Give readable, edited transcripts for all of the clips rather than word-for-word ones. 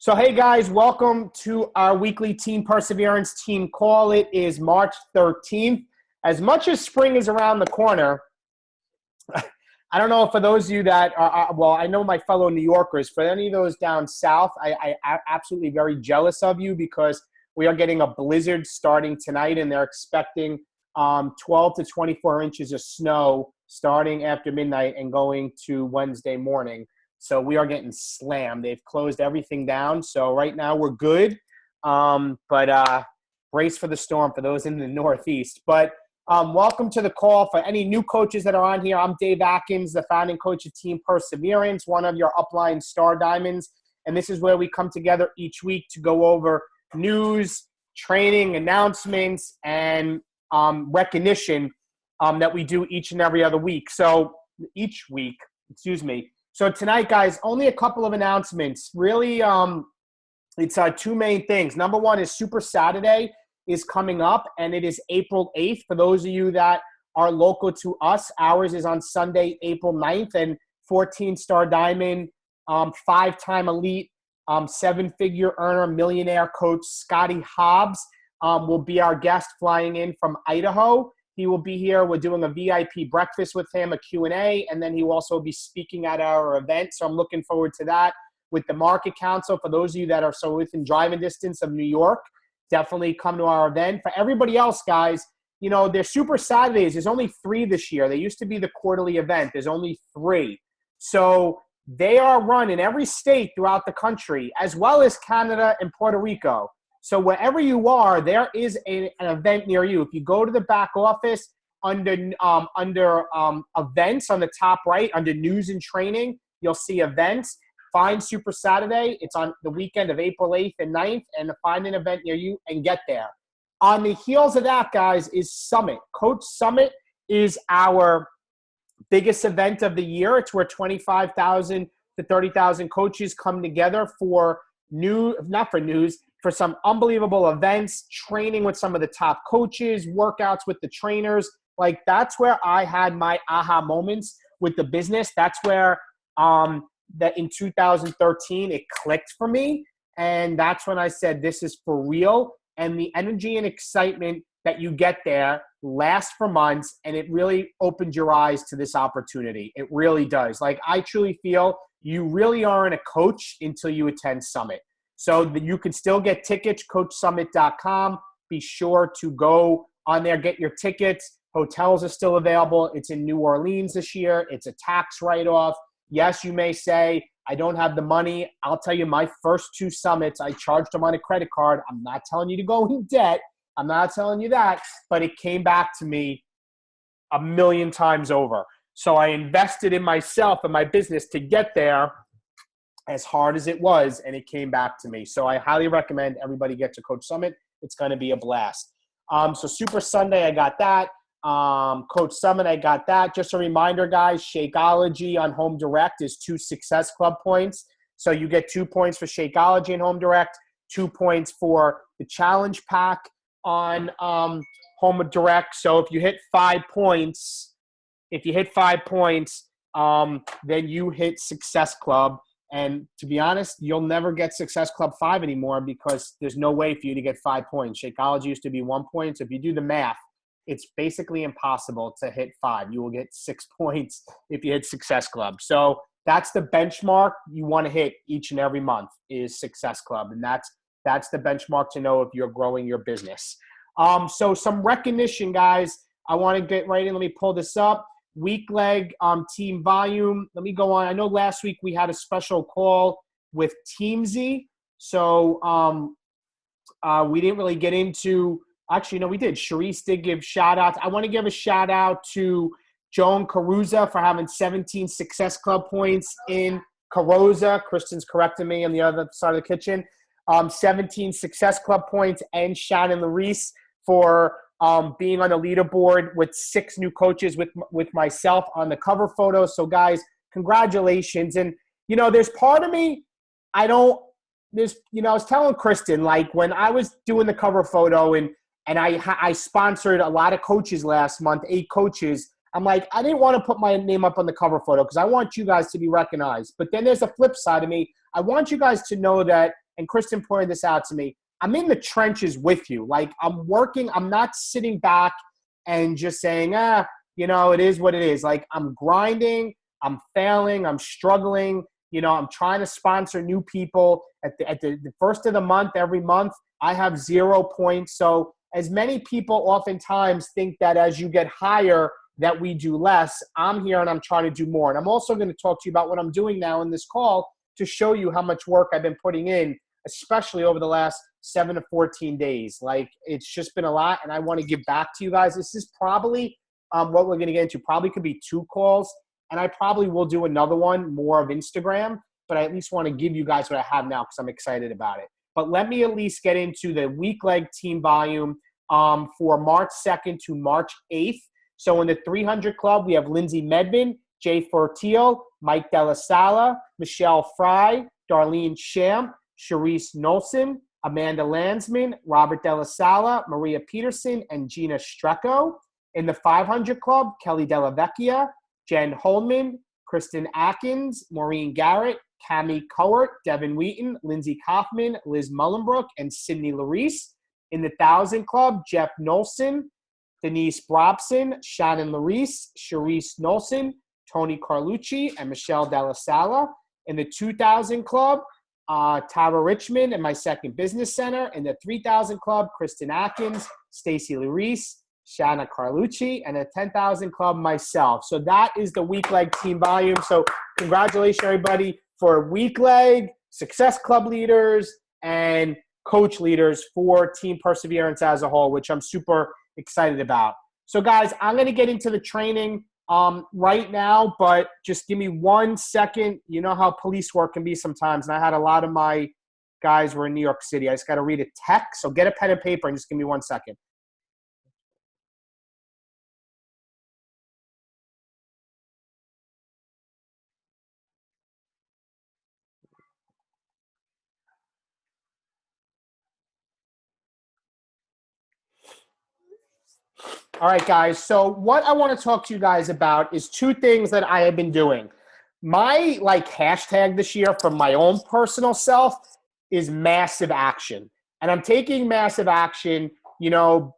So, hey guys, welcome to our weekly Team Perseverance team call. It is March 13th. As much as spring is around the corner, I don't know for those of you that are, well, I know my fellow New Yorkers, for any of those down south, I am absolutely very jealous of you because we are getting a blizzard starting tonight and they're expecting 12 to 24 inches of snow starting after midnight and going to Wednesday morning. So we are getting slammed. They've closed everything down. So right now we're good. But brace for the storm for those in the Northeast. But welcome to the call. For any new coaches that are on here, I'm Dave Atkins, the founding coach of Team Perseverance, one of your upline star diamonds. And this is where we come together each week to go over news, training, announcements, and recognition that we do each and every other week. So each week, So tonight, guys, only a couple of announcements. Really, it's two main things. Number one is Super Saturday is coming up, and it is April 8th. For those of you that are local to us, ours is on Sunday, April 9th, and 14-star diamond, five-time elite, seven-figure earner, millionaire coach Scotty Hobbs will be our guest flying in from Idaho. He will be here. We're doing a VIP breakfast with him, a Q&A, and then he will also be speaking at our event. So I'm looking forward to that. With the Market Council, for those of you that are so within driving distance of New York, definitely come to our event. For everybody else, guys, you know, there's Super Saturdays. There's only 3 this year. They used to be the quarterly event. There's only 3. So they are run in every state throughout the country, as well as Canada and Puerto Rico. So wherever you are, there is an event near you. If you go to the back office under events on the top right, under news and training, you'll see events. Find Super Saturday. It's on the weekend of April 8th and 9th, and find an event near you and get there. On the heels of that, guys, is Summit. Coach Summit is our biggest event of the year. It's where 25,000 to 30,000 coaches come together for for some unbelievable events, training with some of the top coaches, workouts with the trainers. Like, that's where I had my aha moments with the business. That's where that in 2013 it clicked for me. And that's when I said, this is for real. And the energy and excitement that you get there lasts for months, and it really opens your eyes to this opportunity. It really does. Like, I truly feel you really aren't a coach until you attend Summit. So that you can still get tickets, coachsummit.com. Be sure to go on there, get your tickets. Hotels are still available. It's in New Orleans this year. It's a tax write-off. Yes, you may say, I don't have the money. I'll tell you, my first 2 summits, I charged them on a credit card. I'm not telling you to go in debt. I'm not telling you that. But it came back to me a million times over. So I invested in myself and my business to get there, as hard as it was, and it came back to me. So I highly recommend everybody get to Coach Summit. It's going to be a blast. So Super Sunday, I got that. Coach Summit, I got that. Just a reminder, guys, Shakeology on Home Direct is 2 Success Club points. So you get 2 points for Shakeology and Home Direct, 2 points for the Challenge Pack on Home Direct. So if you hit 5 points, then you hit Success Club. And to be honest, you'll never get Success Club 5 anymore because there's no way for you to get 5 points. Shakeology used to be 1 point. So if you do the math, it's basically impossible to hit 5. You will get 6 points if you hit Success Club. So that's the benchmark you want to hit each and every month is Success Club. And that's the benchmark to know if you're growing your business. So some recognition, guys. I want to get right in. Let me pull this up. Weak leg team volume. Let me go on. I know last week we had a special call with Teamsy. So we didn't really get into – actually, no, we did. Sharice did give shout-outs. I want to give a shout-out to Joan Caruza for having 17 Success Club points in Carosa. Kristen's correcting me on the other side of the kitchen. 17 Success Club points, and Shannon Larice for being on the leaderboard with 6 new coaches with myself on the cover photo. So, guys, congratulations. And, you know, there's part of me, I was telling Kristen, like, when I was doing the cover photo and I sponsored a lot of coaches last month, 8 coaches, I'm like, I didn't want to put my name up on the cover photo because I want you guys to be recognized. But then there's a flip side of me. I want you guys to know that and Kristen pointed this out to me, I'm in the trenches with you. Like, I'm working. I'm not sitting back and just saying, it is what it is. Like, I'm grinding. I'm failing. I'm struggling. I'm trying to sponsor new people at the first of the month, every month. I have 0 points. So as many people oftentimes think that as you get higher that we do less, I'm here and I'm trying to do more. And I'm also going to talk to you about what I'm doing now in this call to show you how much work I've been putting in, especially over the last 7 to 14 days. Like, it's just been a lot, and I want to give back to you guys. This is probably what we're going to get into. Probably could be 2 calls, and I probably will do another one more of Instagram, but I at least want to give you guys what I have now because I'm excited about it. But let me at least get into the week leg team volume for March 2nd to March 8th. So in the 300 club, we have Lindsay Medvin, Jay Fortiel, Mike Della Sala, Michelle Fry, Darlene Champ, Sharice Nolson, Amanda Landsman, Robert Della Sala, Maria Peterson, and Gina Strecco. In the 500 club, Kelly Della Vecchia, Jen Holman, Kristen Atkins, Maureen Garrett, Cami Cowart, Devin Wheaton, Lindsay Kaufman, Liz Mullenbrook, and Sydney Larice. In the 1,000 club, Jeff Nolson, Denise Brobson, Shannon Larice, Sharice Nolson, Tony Carlucci, and Michelle Della Sala. In the 2,000 club, Tara Richmond and My Second Business Center. In the 3,000 club, Kristen Atkins, Stacy Larice, Shanna Carlucci, and a 10,000 club, myself. So that is the week leg team volume. So congratulations, everybody, for week leg, success club leaders, and coach leaders for Team Perseverance as a whole, which I'm super excited about. So guys, I'm going to get into the training right now, but just give me 1 second. You know how police work can be sometimes, and I had a lot of my guys were in New York City. I just got to read a text, so get a pen and paper and just give me 1 second. All right, guys. So what I want to talk to you guys about is 2 things that I have been doing. My hashtag this year for my own personal self is massive action. And I'm taking massive action,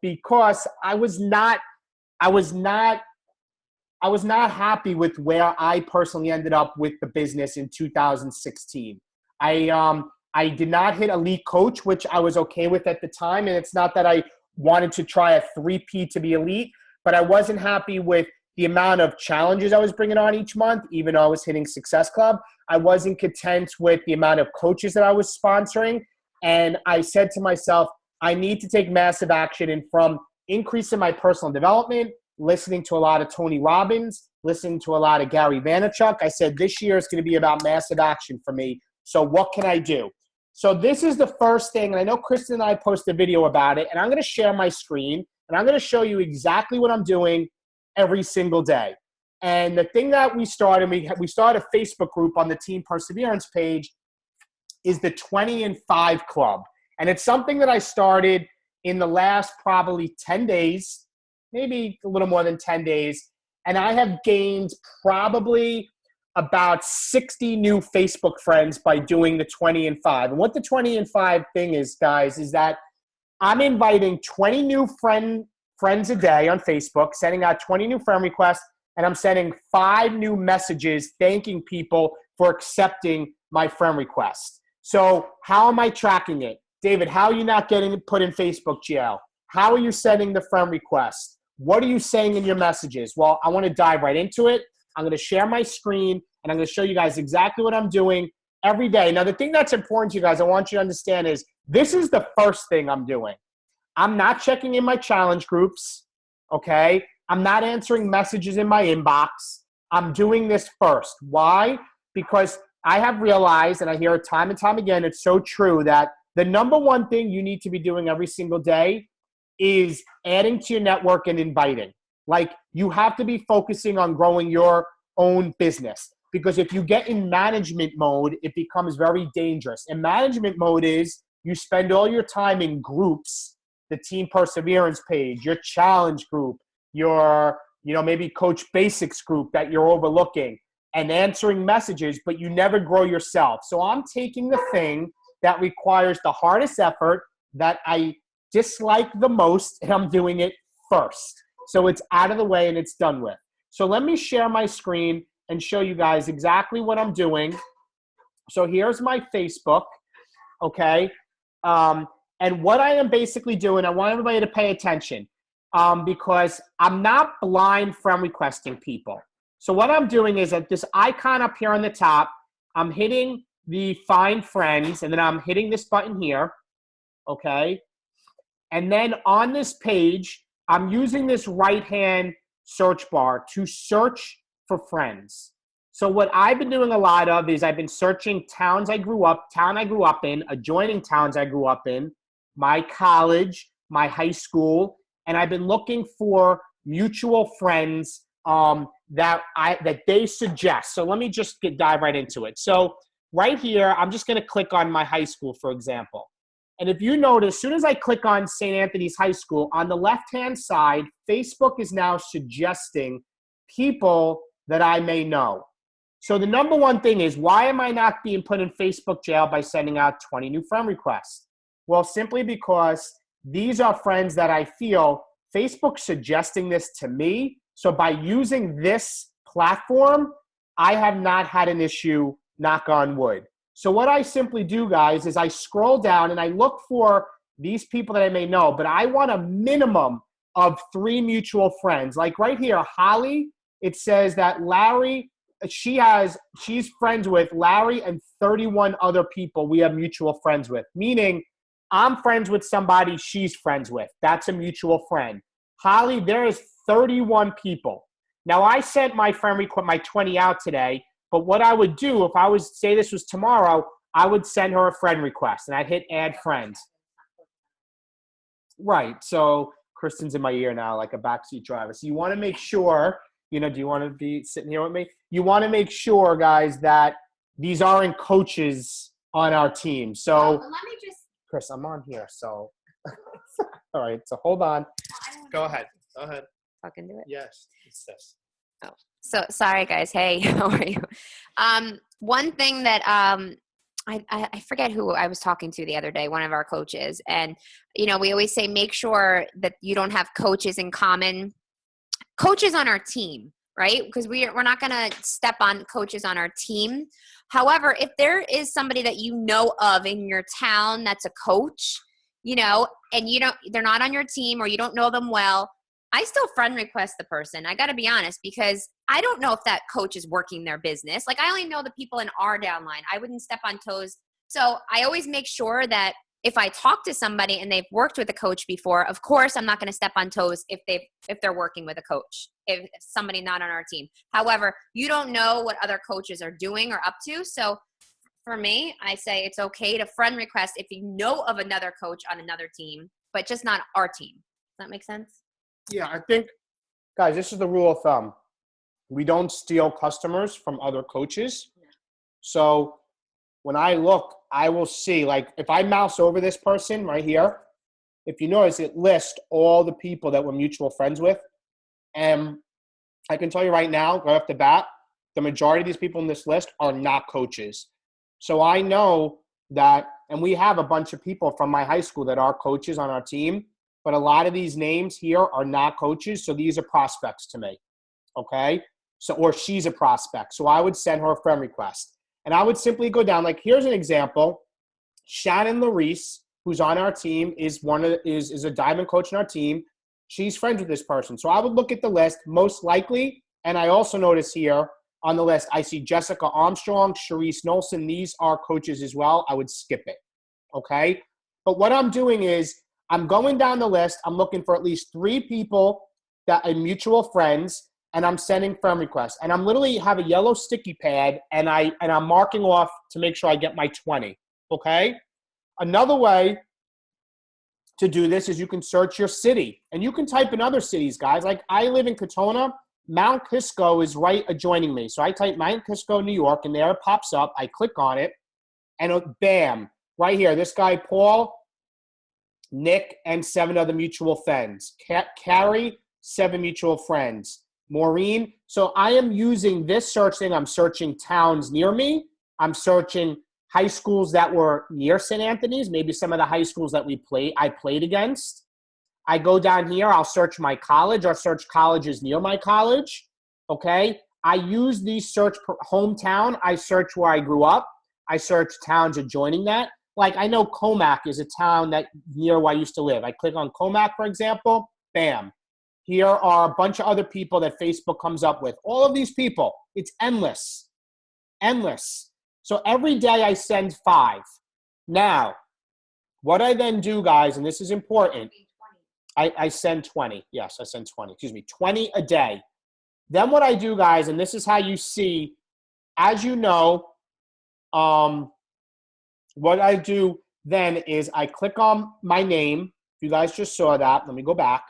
because I was not happy with where I personally ended up with the business in 2016. I did not hit elite coach, which I was okay with at the time. And it's not that I wanted to try a 3P to be elite, but I wasn't happy with the amount of challenges I was bringing on each month, even though I was hitting Success Club. I wasn't content with the amount of coaches that I was sponsoring. And I said to myself, I need to take massive action. And from increasing my personal development, listening to a lot of Tony Robbins, listening to a lot of Gary Vaynerchuk, I said this year is going to be about massive action for me. So what can I do? So this is the first thing, and I know Kristen and I posted a video about it, and I'm going to share my screen, and I'm going to show you exactly what I'm doing every single day. And the thing that we started a Facebook group on the Team Perseverance page, is the 20 and 5 club. And it's something that I started in the last probably 10 days, maybe a little more than 10 days. And I have gained probably about 60 new Facebook friends by doing the 20 and 5. And what the 20 and 5 thing is, guys, is that I'm inviting 20 new friends a day on Facebook, sending out 20 new friend requests, and I'm sending 5 new messages thanking people for accepting my friend request. So how am I tracking it? David, how are you not getting put in Facebook jail? How are you sending the friend request? What are you saying in your messages? Well, I want to dive right into it. I'm going to share my screen, and I'm going to show you guys exactly what I'm doing every day. Now, the thing that's important to you guys, I want you to understand is this is the first thing I'm doing. I'm not checking in my challenge groups, okay? I'm not answering messages in my inbox. I'm doing this first. Why? Because I have realized, and I hear it time and time again, it's so true, that the number one thing you need to be doing every single day is adding to your network and inviting. Like, you have to be focusing on growing your own business, because if you get in management mode, it becomes very dangerous. And management mode is you spend all your time in groups, the Team Perseverance page, your challenge group, your, maybe Coach Basics group that you're overlooking, and answering messages, but you never grow yourself. So I'm taking the thing that requires the hardest effort, that I dislike the most, and I'm doing it first. So it's out of the way and it's done with. So let me share my screen and show you guys exactly what I'm doing. So here's my Facebook, okay? And what I am basically doing, I want everybody to pay attention because I'm not blind friend requesting people. So what I'm doing is at this icon up here on the top, I'm hitting the find friends, and then I'm hitting this button here, okay? And then on this page, I'm using this right-hand search bar to search for friends. So what I've been doing a lot of is I've been searching town I grew up in, adjoining towns I grew up in, my college, my high school, and I've been looking for mutual friends that they suggest. So let me just dive right into it. So right here, I'm just going to click on my high school, for example. And if you notice, as soon as I click on St. Anthony's High School, on the left-hand side, Facebook is now suggesting people that I may know. So the number one thing is, why am I not being put in Facebook jail by sending out 20 new friend requests? Well, simply because these are friends that I feel Facebook's suggesting this to me. So by using this platform, I have not had an issue, knock on wood. So what I simply do, guys, is I scroll down and I look for these people that I may know, but I want a minimum of 3 mutual friends. Like right here, Holly, it says that Larry, she's friends with Larry and 31 other people we have mutual friends with, meaning I'm friends with somebody she's friends with. That's a mutual friend. Holly, there is 31 people. Now, I sent my friend request, my 20 out today, but what I would do if I was, say this was tomorrow, I would send her a friend request and I'd hit add friends. Right. So Kristen's in my ear now like a backseat driver. So you want to make sure, do you want to be sitting here with me? You want to make sure, guys, that these aren't coaches on our team. So let me just. Chris, I'm on here. So, all right. So hold on. Go ahead. Fucking do it. Yes. It's this. Oh, so sorry, guys. Hey, how are you? One thing that I forget who I was talking to the other day, one of our coaches, and we always say make sure that you don't have coaches in common, coaches on our team, right? Because we're not going to step on coaches on our team. However, if there is somebody that you know of in your town that's a coach, and they're not on your team or you don't know them well, I still friend request the person. I got to be honest, because I don't know if that coach is working their business. Like, I only know the people in our downline. I wouldn't step on toes. So I always make sure that if I talk to somebody and they've worked with a coach before, of course, I'm not going to step on toes if they're working with a coach, if somebody not on our team. However, you don't know what other coaches are doing or up to. So for me, I say it's okay to friend request if you know of another coach on another team, but just not our team. Does that make sense? Yeah, I think, guys, this is the rule of thumb. We don't steal customers from other coaches. So when I look, I will see, like, if I mouse over this person right here, if you notice, it lists all the people that we're mutual friends with. And I can tell you right now, right off the bat, the majority of these people in this list are not coaches. So I know that, and we have a bunch of people from my high school that are coaches on our team, but a lot of these names here are not coaches, so these are prospects to me, okay? So, or she's a prospect. So I would send her a friend request. And I would simply go down, like, here's an example. Shannon Larice, who's on our team, is a diamond coach on our team. She's friends with this person. So I would look at the list, most likely, and I also notice here on the list, I see Jessica Armstrong, Sharice Nolson. These are coaches as well. I would skip it, okay? But what I'm doing is I'm going down the list. I'm looking for at least 3 people that are mutual friends, and I'm sending friend requests. And I'm literally have a yellow sticky pad, and I'm marking off to make sure I get my 20, okay? Another way to do this is you can search your city, and you can type in other cities, guys. Like, I live in Katona. Mount Kisco is right adjoining me. So I type Mount Kisco, New York, and there it pops up. I click on it, and bam, right here, this guy, Paul, Nick, and 7 other mutual friends. Carrie, 7 mutual friends. Maureen. So I am using this search thing. I'm searching towns near me. I'm searching high schools that were near St. Anthony's, maybe some of the high schools that I played against. I go down here, I'll search my college or search colleges near my college, okay? I use these search hometown. I search where I grew up. I search towns adjoining that. Like I know Comac is a town that near where I used to live. I click on Comac, for example, bam. Here are a bunch of other people that Facebook comes up with. All of these people, it's endless, endless. So every day I send 5. Now, what I then do, guys, and this is important, I send 20. Yes, I send 20. 20 a day. Then what I do, guys, and this is how you see, as you know, what I do then is I click on my name. You guys just saw that. Let me go back.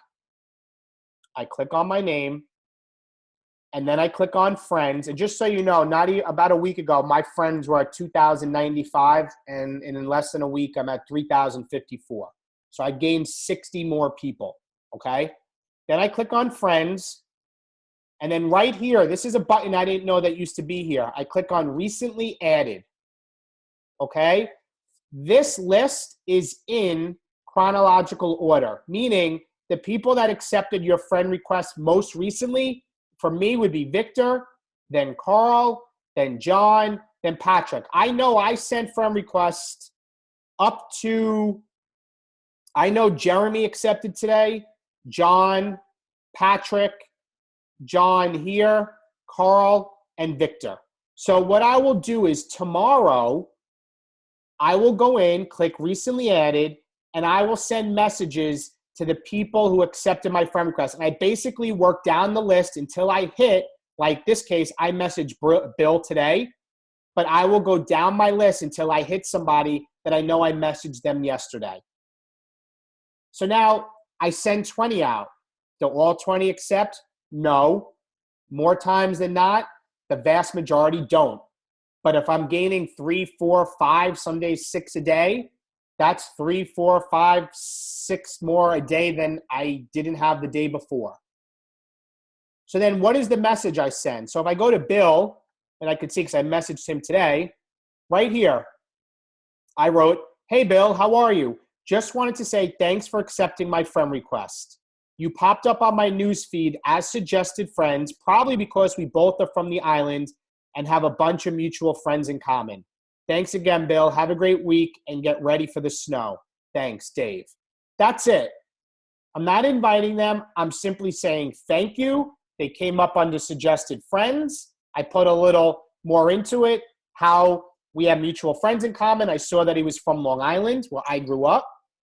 I click on my name, and then I click on friends. And just so you know, about a week ago, my friends were at 2,095, and in less than a week, I'm at 3,054. So I gained 60 more people, okay? Then I click on friends, and then right here, this is a button I didn't know that used to be here. I click on recently added, okay? This list is in chronological order, meaning the people that accepted your friend request most recently, for me, would be Victor, then Carl, then John, then Patrick. I know I sent friend requests up to, I know Jeremy accepted today, John, Patrick, John here, Carl, and Victor. So what I will do is tomorrow, I will go in, click recently added, and I will send messages to the people who accepted my friend request. And I basically work down the list until I hit, like this case, I messaged Bill today, but I will go down my list until I hit somebody that I know I messaged them yesterday. So now I send 20 out. Do all 20 accept? No. More times than not, the vast majority don't. But if I'm gaining 3, 4, 5, some days 6 a day, that's 3, 4, 5, 6 more a day than I didn't have the day before. So then what is the message I send? So if I go to Bill, and I could see because I messaged him today, right here, I wrote, "Hey Bill, how are you? Just wanted to say thanks for accepting my friend request. You popped up on my news feed as suggested friends, probably because we both are from the island and have a bunch of mutual friends in common. Thanks again, Bill. Have a great week and get ready for the snow. Thanks, Dave." That's it. I'm not inviting them. I'm simply saying thank you. They came up under suggested friends. I put a little more into it, how we have mutual friends in common. I saw that he was from Long Island, where I grew up.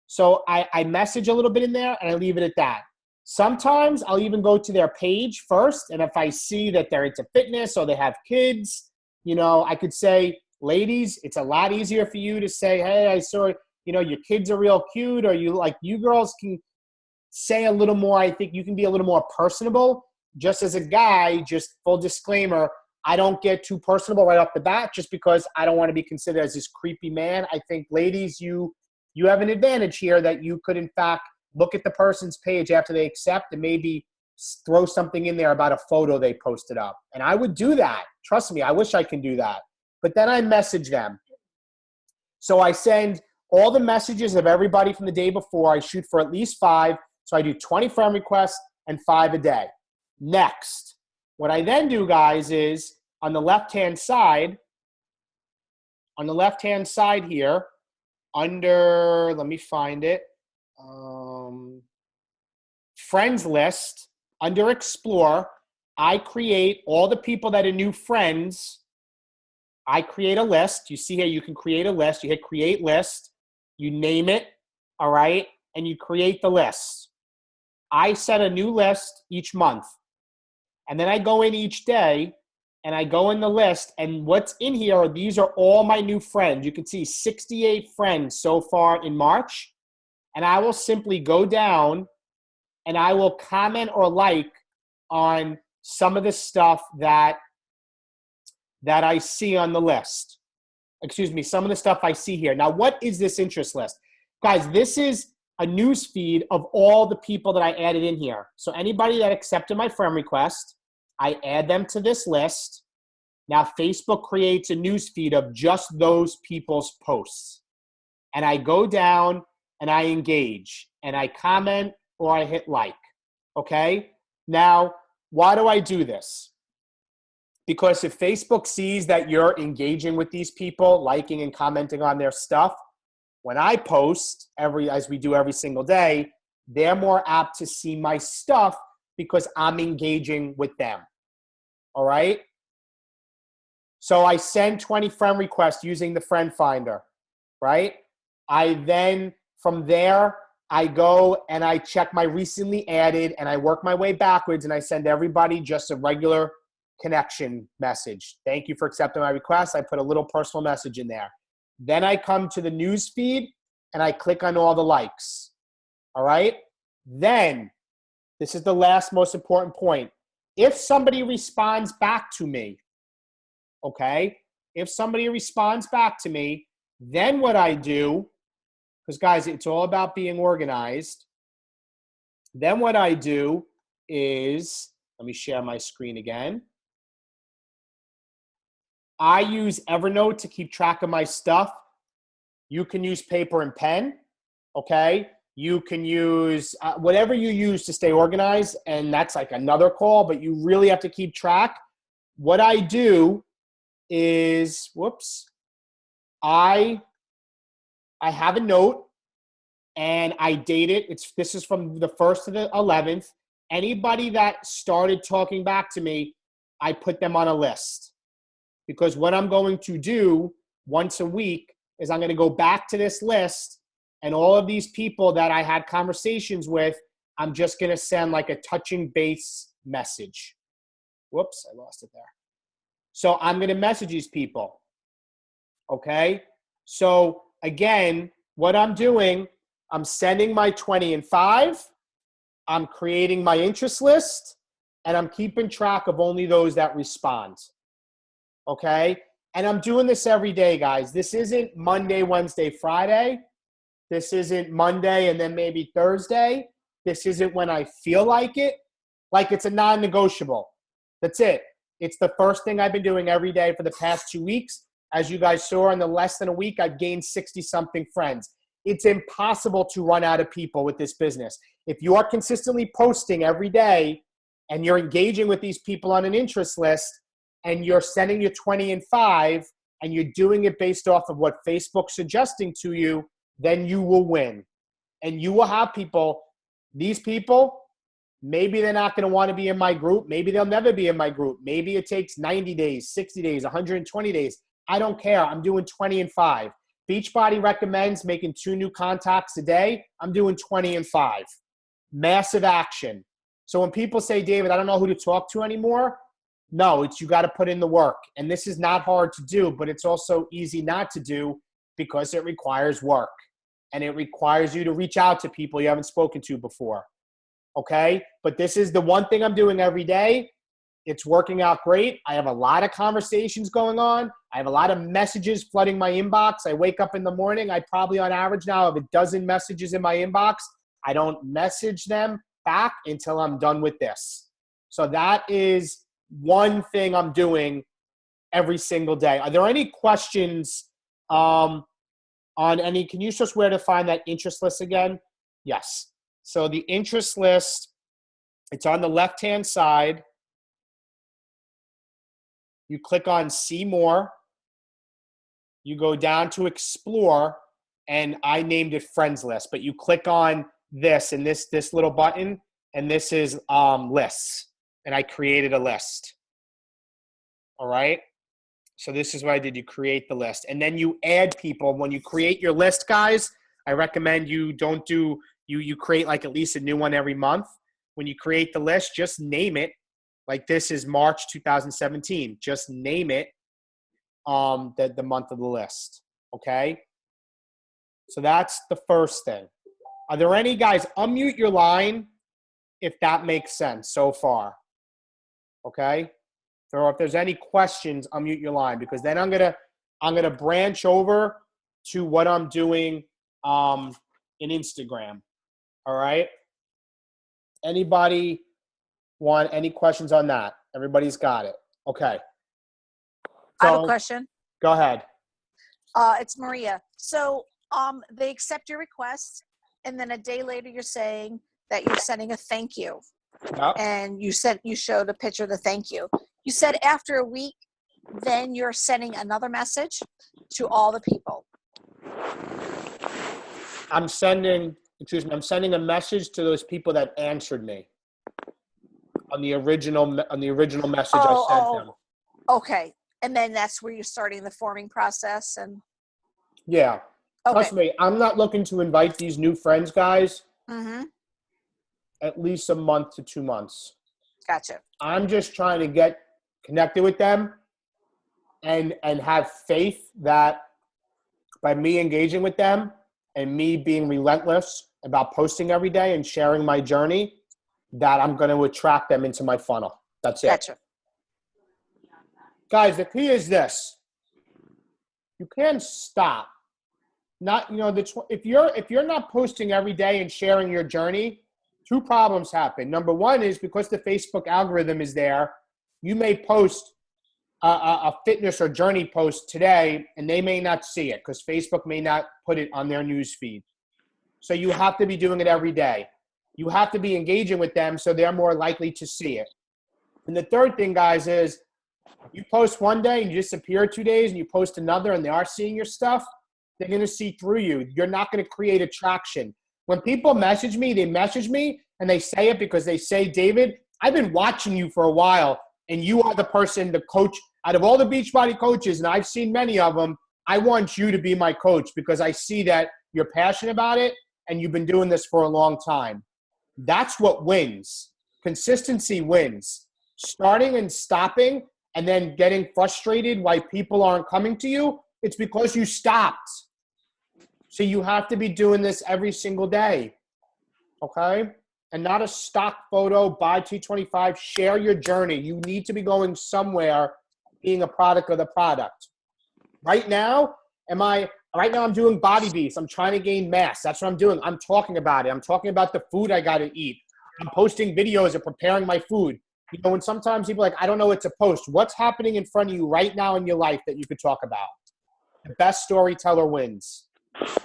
So I message a little bit in there, and I leave it at that. Sometimes I'll even go to their page first, and if I see that they're into fitness or they have kids, I could say, ladies, it's a lot easier for you to say, "Hey, I saw, your kids are real cute," or you girls can say a little more. I think you can be a little more personable. Just as a guy, just full disclaimer, I don't get too personable right off the bat just because I don't want to be considered as this creepy man. I think, ladies, you have an advantage here that you could, in fact, look at the person's page after they accept and maybe throw something in there about a photo they posted up. And I would do that. Trust me, I wish I can do that. But then I message them. So I send all the messages of everybody from the day before. I shoot for at least 5. So I do 20 friend requests and 5 a day. Next, what I then do, guys, is on the left-hand side here, under, let me find it, friends list, under Explore, I create all the people that are new friends. I create a list. You see here, you can create a list. You hit create list. You name it, all right, and you create the list. I set a new list each month. And then I go in each day, and I go in the list, and what's in here, these are all my new friends. You can see 68 friends so far in March. And I will simply go down, and I will comment or like on some of the stuff that I see on the list. Excuse me, some of the stuff I see here. Now, what is this interest list? Guys, this is a news feed of all the people that I added in here. So anybody that accepted my friend request, I add them to this list. Now, Facebook creates a news feed of just those people's posts. And I go down and I engage and I comment or I hit like, okay? Now, why do I do this? Because if Facebook sees that you're engaging with these people, liking and commenting on their stuff, when I post as we do every single day, they're more apt to see my stuff because I'm engaging with them. All right? So I send 20 friend requests using the friend finder, right? I then, from there, I go and I check my recently added and I work my way backwards and I send everybody just a regular connection message. Thank you for accepting my request. I put a little personal message in there. Then I come to the news feed and I click on all the likes. All right? Then, this is the last most important point. If somebody responds back to me, okay? If somebody responds back to me, then what I do, because guys, it's all about being organized. Then what I do is, let me share my screen again. I use Evernote to keep track of my stuff. You can use paper and pen, okay? You can use whatever you use to stay organized, and that's like another call, but you really have to keep track. What I do is, I have a note and I date it. This is from the 1st to the 11th. Anybody that started talking back to me, I put them on a list. Because what I'm going to do once a week is I'm going to go back to this list and all of these people that I had conversations with, I'm just going to send like a touching base message. Whoops, I lost it there. So I'm going to message these people. Okay? So again, what I'm doing, I'm sending my 20 and 5, I'm creating my interest list, and I'm keeping track of only those that respond. Okay? And I'm doing this every day, guys. This isn't Monday, Wednesday, Friday. This isn't Monday and then maybe Thursday. This isn't when I feel like it. Like it's a non-negotiable. That's it. It's the first thing I've been doing every day for the past 2 weeks. As you guys saw, in the less than a week, I've gained 60-something friends. It's impossible to run out of people with this business. If you are consistently posting every day and you're engaging with these people on an interest list and you're sending your 20 and 5 and you're doing it based off of what Facebook's suggesting to you, then you will win. And you will have people, these people, maybe they're not going to want to be in my group. Maybe they'll never be in my group. Maybe it takes 90 days, 60 days, 120 days. I don't care. I'm doing 20 and 5. Beachbody recommends making 2 new contacts a day. I'm doing 20 and 5. Massive action. So when people say, David, I don't know who to talk to anymore, no, it's you got to put in the work. And this is not hard to do, but it's also easy not to do because it requires work. And it requires you to reach out to people you haven't spoken to before. Okay? But this is the one thing I'm doing every day. It's working out great. I have a lot of conversations going on. I have a lot of messages flooding my inbox. I wake up in the morning. I probably on average now have a dozen messages in my inbox. I don't message them back until I'm done with this. So that is one thing I'm doing every single day. Are there any questions on any? Can you just where to find that interest list again? Yes. So the interest list, it's on the left-hand side. You click on See More. You go down to Explore, and I named it Friends List. But you click on this and this little button, and this is lists. And I created a list. All right? So this is what I did. You create the list. And then you add people. When you create your list, guys, I recommend you don't do – you create like at least a new one every month. When you create the list, just name it. Like this is March 2017. Just name it the month of the list, okay? So that's the first thing. Are there any guys, unmute your line if that makes sense so far, okay? So if there's any questions, unmute your line because then I'm gonna branch over to what I'm doing in Instagram, all right? Anybody want any questions on that? Everybody's got it. Okay. I have a So question. go ahead. It's Maria. So they accept your request, and then a day later you're saying that you're sending a thank you. Yep. And you showed a picture of the thank you. You said after a week, then you're sending another message to all the people. I'm sending a message to those people that answered me on the original message I sent them. Okay. And then that's where you're starting the forming process. And Yeah. okay. Trust me, I'm not looking to invite these new friends, guys, Mm-hmm. at least a month to 2 months. Gotcha. I'm just trying to get connected with them and have faith that by me engaging with them and me being relentless about posting every day and sharing my journey, that I'm going to attract them into my funnel. That's it. Gotcha. Guys, the key is this. You can't stop. If you're not posting every day and sharing your journey, two problems happen. Number one is because the Facebook algorithm is there, you may post a fitness or journey post today and they may not see it because Facebook may not put it on their news feed. So you have to be doing it every day. You have to be engaging with them so they're more likely to see it. And the third thing, guys, is you post one day and you disappear 2 days and you post another and they are seeing your stuff, they're going to see through you. You're not going to create attraction. When people message me, they message me and they say it because they say, David, I've been watching you for a while and you are the person, the coach, out of all the Beachbody coaches, and I've seen many of them, I want you to be my coach because I see that you're passionate about it and you've been doing this for a long time. That's what wins. Consistency wins. Starting and stopping and then getting frustrated why people aren't coming to you, it's because you stopped. So you have to be doing this every single day, okay? And not a stock photo, buy 225, share your journey. You need to be going somewhere, being a product of the product. Right now, I'm doing Body Beast. I'm trying to gain mass. That's what I'm doing. I'm talking about it. I'm talking about the food I got to eat. I'm posting videos of preparing my food. You know, when sometimes people are like, I don't know what to post. What's happening in front of you right now in your life that you could talk about? The best storyteller wins,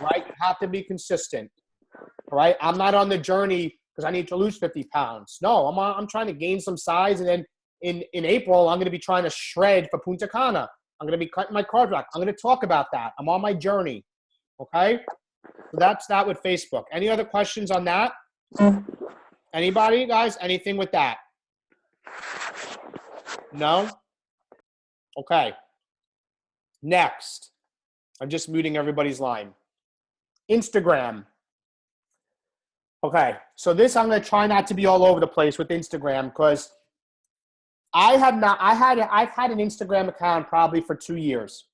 right? You have to be consistent, all right? I'm not on the journey because I need to lose 50 pounds. No, I'm trying to gain some size, and then in April, I'm going to be trying to shred for Punta Cana. I'm going to be cutting my carb back. I'm going to talk about that. I'm on my journey, okay? So that's that with Facebook. Any other questions on that? Anybody, guys? Anything with that? No? Okay. Next. I'm just muting everybody's line. Instagram. Okay. So this, I'm going to try not to be all over the place with Instagram because I've had an Instagram account probably for 2 years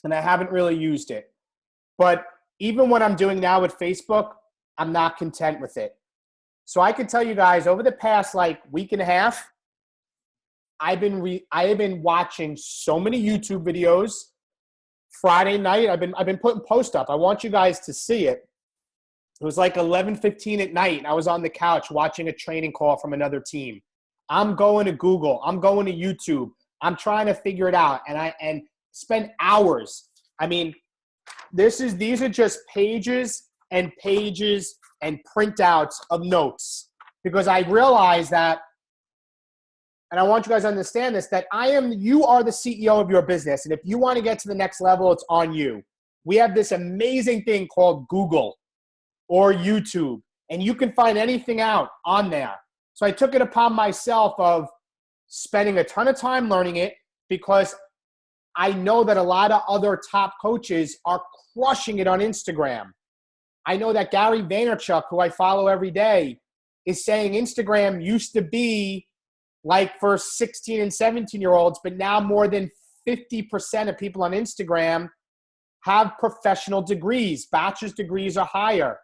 and I haven't really used it. But even what I'm doing now with Facebook, I'm not content with it. So I can tell you guys over the past week and a half, I have been watching so many YouTube videos. Friday night, I've been putting posts up. I want you guys to see it. It was like 11:15 at night. I was on the couch watching a training call from another team. I'm going to Google. I'm going to YouTube. I'm trying to figure it out, and spend hours. I mean, these are just pages and pages and printouts of notes because I realize that. And I want you guys to understand this, that you are the CEO of your business. And if you want to get to the next level, it's on you. We have this amazing thing called Google or YouTube, and you can find anything out on there. So I took it upon myself of spending a ton of time learning it because I know that a lot of other top coaches are crushing it on Instagram. I know that Gary Vaynerchuk, who I follow every day, is saying Instagram used to be like for 16 and 17-year-olds, but now more than 50% of people on Instagram have professional degrees. Bachelor's degrees are higher.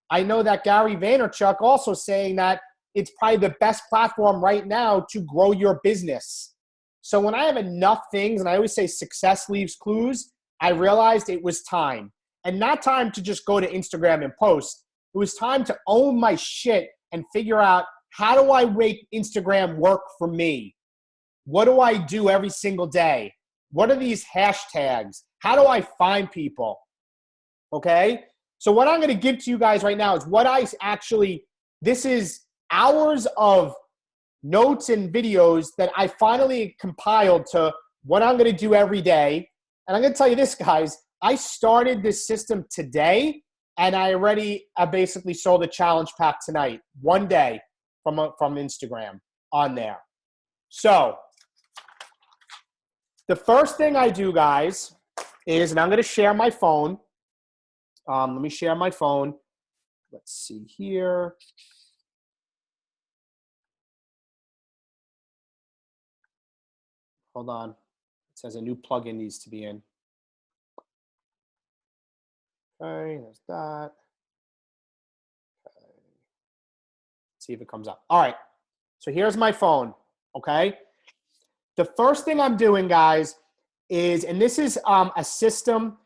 I know that Gary Vaynerchuk also saying that it's probably the best platform right now to grow your business. So when I have enough things, and I always say success leaves clues, I realized it was time. And not time to just go to Instagram and post. It was time to own my shit and figure out, how do I make Instagram work for me? What do I do every single day? What are these hashtags? How do I find people? Okay? So what I'm going to give to you guys right now is what I actually, this is hours of notes and videos that I finally compiled to what I'm going to do every day. And I'm going to tell you this, guys. I started this system today, and I already basically sold a challenge pack tonight, one day from Instagram on there. So the first thing I do, guys, is, and I'm going to share my phone. Let me share my phone. Let's see here. Hold on. It says a new plugin needs to be in. Okay, there's that. Okay. Let's see if it comes up. All right. So here's my phone. Okay. The first thing I'm doing, guys, is, and this is a system.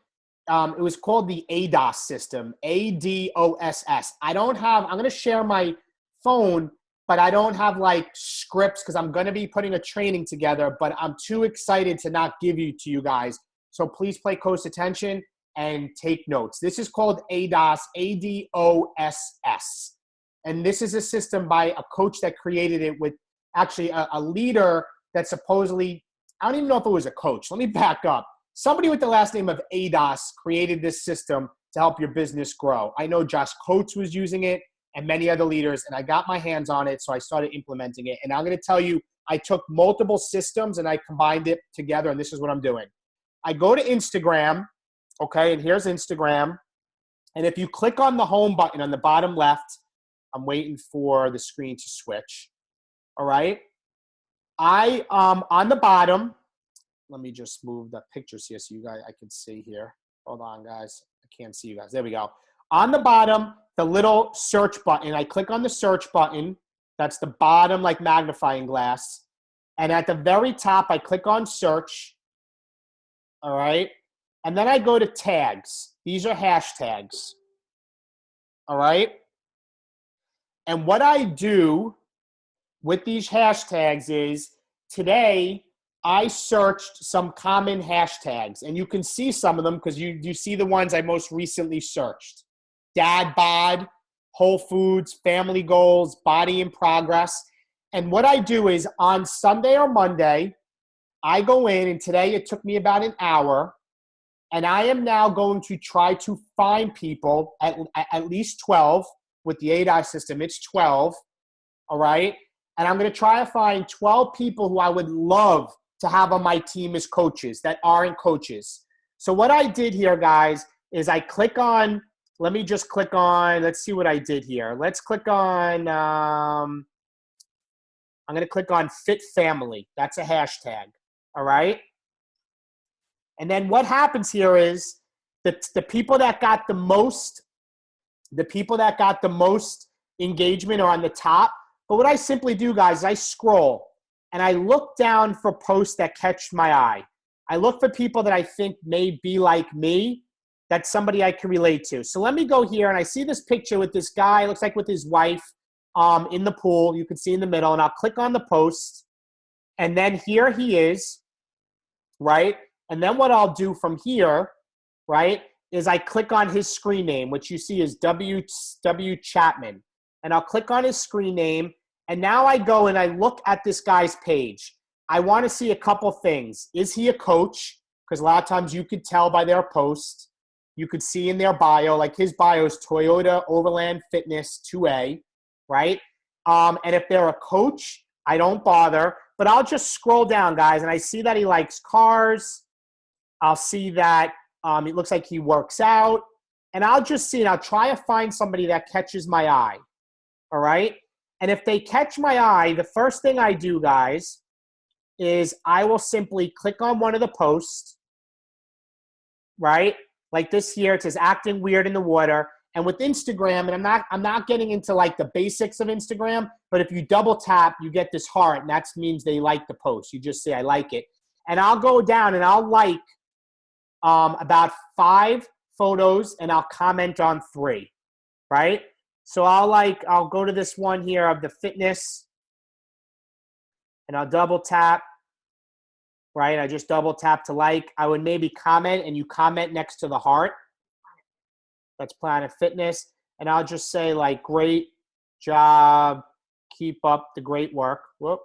It was called the ADOS system, ADOSS. I'm going to share my phone, but I don't have like scripts because I'm going to be putting a training together, but I'm too excited to not give you to you guys. So please pay close attention and take notes. This is called ADOS, ADOSS. And this is a system by a coach that created it with actually a leader that supposedly, I don't even know if it was a coach. Let me back up. Somebody with the last name of ADOS created this system to help your business grow. I know Josh Coates was using it and many other leaders, and I got my hands on it, so I started implementing it. And I'm going to tell you, I took multiple systems and I combined it together, and this is what I'm doing. I go to Instagram, okay, and here's Instagram. And if you click on the home button on the bottom left, I'm waiting for the screen to switch, all right? On the bottom, let me just move the pictures here so you guys, I can see here. Hold on, guys. I can't see you guys. There we go. On the bottom, the little search button, I click on the search button. That's the bottom, like magnifying glass. And at the very top, I click on search. All right. And then I go to tags. These are hashtags. All right. And what I do with these hashtags is today, I searched some common hashtags, and you can see some of them because you see the ones I most recently searched. Dad bod, Whole Foods, family goals, body in progress. And what I do is on Sunday or Monday, I go in, and today it took me about an hour, and I am now going to try to find people, at least 12, with the ADI system, it's 12, all right? And I'm going to try to find 12 people who I would love to have on my team as coaches that aren't coaches. So what I did here, guys, is I click on, let me just click on, let's see what I did here. Let's click on, I'm going to click on Fit Family. That's a hashtag, all right? And then what happens here is the people that got the most, engagement are on the top. But what I simply do, guys, is I scroll and I look down for posts that catch my eye. I look for people that I think may be like me, that's somebody I can relate to. So let me go here, and I see this picture with this guy, looks like with his wife in the pool. You can see in the middle, and I'll click on the post. And then here he is, right? And then what I'll do from here, right, is I click on his screen name, which you see is W. Chapman. And I'll click on his screen name. And now I go and I look at this guy's page. I want to see a couple things. Is he a coach? Because a lot of times you could tell by their post. You could see in their bio, like his bio is Toyota Overland Fitness 2A, right? And if they're a coach, I don't bother. But I'll just scroll down, guys, and I see that he likes cars. I'll see that it looks like he works out. And I'll just see, and I'll try to find somebody that catches my eye, all right? And if they catch my eye, the first thing I do, guys, is I will simply click on one of the posts, right? Like this here, it says acting weird in the water. And with Instagram, and I'm not getting into like the basics of Instagram, but if you double tap, you get this heart, and that means they like the post. You just say, I like it. And I'll go down and I'll like about 5 photos, and I'll comment on 3, right? So I'll go to this one here of the fitness, and I'll double tap. right? I just double tap to like. I would maybe comment, and you comment next to the heart. That's Planet Fitness. And I'll just say, like, great job. Keep up the great work. Whoop.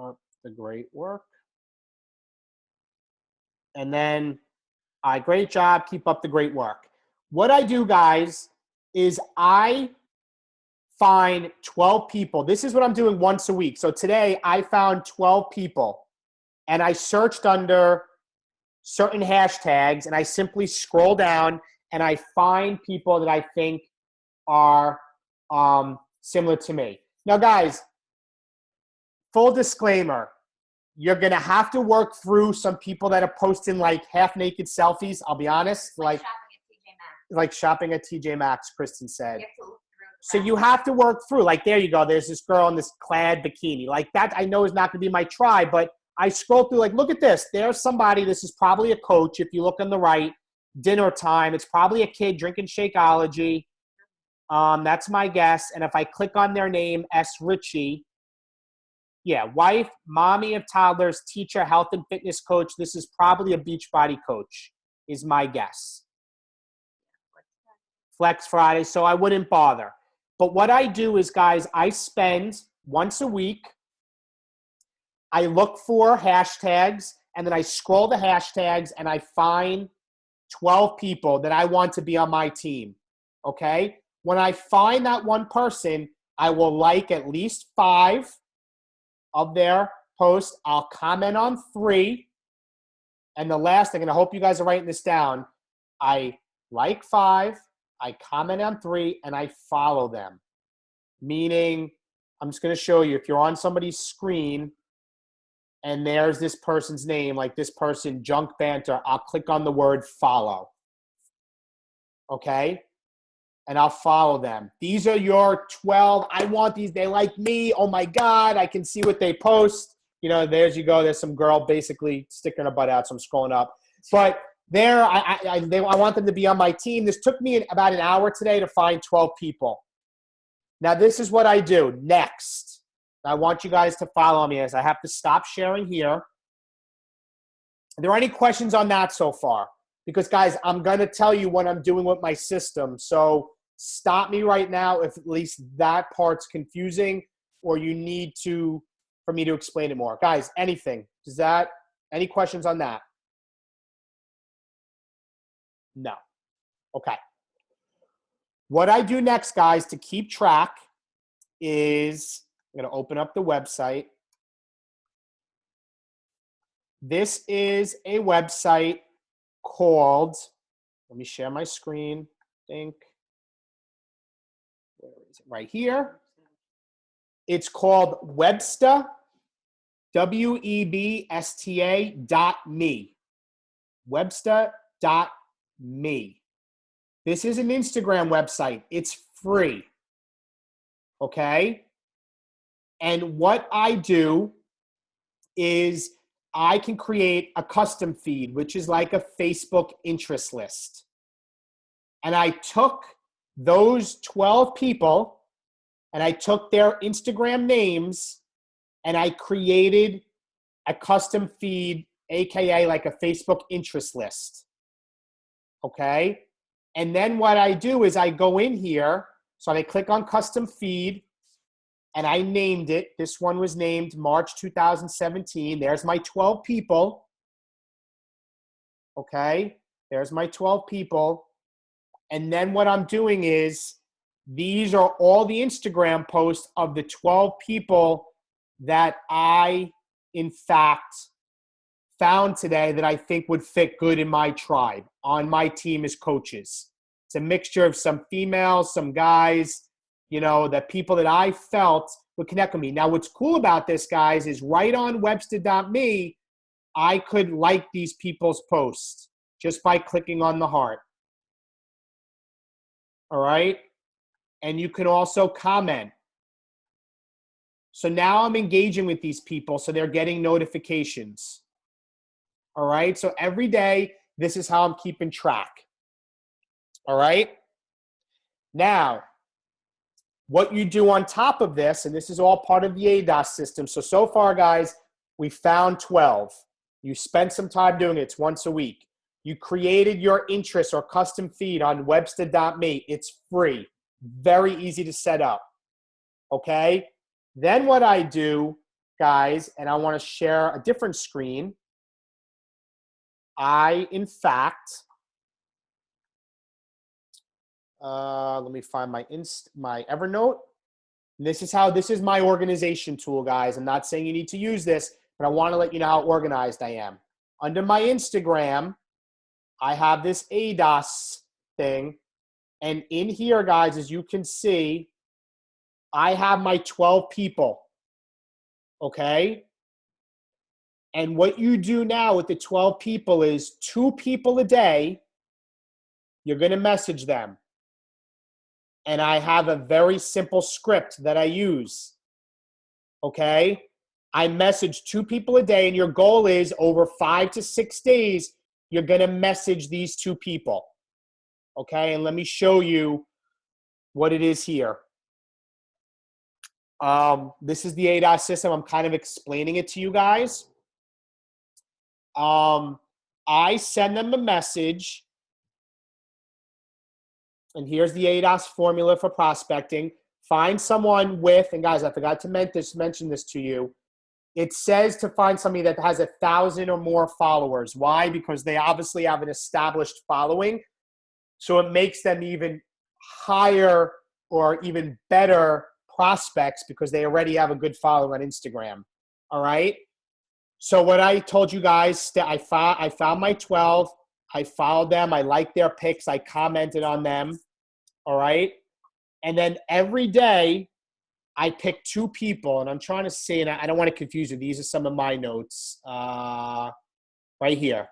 Up the great work. And then, great job. Keep up the great work. What I do, guys, is I find 12 people. This is what I'm doing once a week. So today I found 12 people, and I searched under certain hashtags, and I simply scroll down and I find people that I think are similar to me. Now, guys, full disclaimer, you're going to have to work through some people that are posting like half-naked selfies. I'll be honest. Like shopping at TJ Maxx, Kristen said. So you have to work through. Like, there you go. There's this girl in this clad bikini. Like, that I know is not going to be my tribe, but I scroll through, like, look at this. There's somebody. This is probably a coach. If you look on the right, dinner time. It's probably a kid drinking Shakeology. That's my guess. And if I click on their name, S. Ritchie, yeah, wife, mommy of toddlers, teacher, health and fitness coach. This is probably a Beachbody coach, is my guess. Flex Friday, so I wouldn't bother. But what I do is, guys, I spend once a week, I look for hashtags, and then I scroll the hashtags, and I find 12 people that I want to be on my team, okay? When I find that one person, I will like at least 5 of their posts. I'll comment on 3. And the last thing, and I hope you guys are writing this down, I like 5, I comment on 3, and I follow them. Meaning, I'm just going to show you, if you're on somebody's screen and there's this person's name, like this person, Junk Banter, I'll click on the word follow. Okay? And I'll follow them. These are your 12. I want these. They like me. Oh, my God. I can see what they post. You know, there's you go. There's some girl basically sticking her butt out, so I'm scrolling up. But there, I want them to be on my team. This took me about an hour today to find 12 people. Now, this is what I do next. I want you guys to follow me as I have to stop sharing here. Are there any questions on that so far? Because, guys, I'm going to tell you what I'm doing with my system. So stop me right now if at least that part's confusing or you need for me to explain it more. Guys, anything. Any questions on that? No. Okay. What I do next, guys, to keep track is I'm going to open up the website. This is a website called, let me share my screen, I think. Where is it? Right here. It's called Websta, WEBSTA.me. Websta.me. This is an Instagram website. It's free. Okay? And what I do is I can create a custom feed, which is like a Facebook interest list. And I took those 12 people and I took their Instagram names and I created a custom feed, AKA like a Facebook interest list. Okay? And then what I do is I go in here, so I click on custom feed, and I named it. This one was named March 2017. There's my 12 people. Okay? There's my 12 people. And then what I'm doing is these are all the Instagram posts of the 12 people that I, in fact, found today that I think would fit good in my tribe, on my team as coaches. It's a mixture of some females, some guys, the people that I felt would connect with me. Now, what's cool about this, guys, is right on Webster.me, I could like these people's posts just by clicking on the heart. All right? And you can also comment. So now I'm engaging with these people, so they're getting notifications. All right? So every day, this is how I'm keeping track. All right? Now, What you do on top of this, and this is all part of the ADOS system. So far, guys, we found 12. You spent some time doing it. It's once a week. You created your interest or custom feed on Webster.me. It's free. Very easy to set up. Okay? Then what I do, guys, and I want to share a different screen. In fact, let me find my Evernote. And this is my organization tool, guys. I'm not saying you need to use this, but I want to let you know how organized I am. Under my Instagram, I have this ADOS thing. And in here, guys, as you can see, I have my 12 people. Okay? And what you do now with the 12 people is 2 people a day, you're going to message them. And I have a very simple script that I use. Okay? I message 2 people a day, and your goal is over 5 to 6 days, you're going to message these 2 people. Okay? And let me show you what it is here. This is the ADOS system. I'm kind of explaining it to you guys. I send them a message. And here's the ADOS formula for prospecting. Find someone with, and guys, I forgot to mention this to you. It says to find somebody that has 1,000 or more followers. Why? Because they obviously have an established following. So it makes them even higher or even better prospects because they already have a good following on Instagram. All right? So what I told you guys, I found my 12. I followed them. I liked their pics. I commented on them. All right? And then every day, I pick 2 people. And I'm trying to see, and I don't want to confuse you. These are some of my notes right here.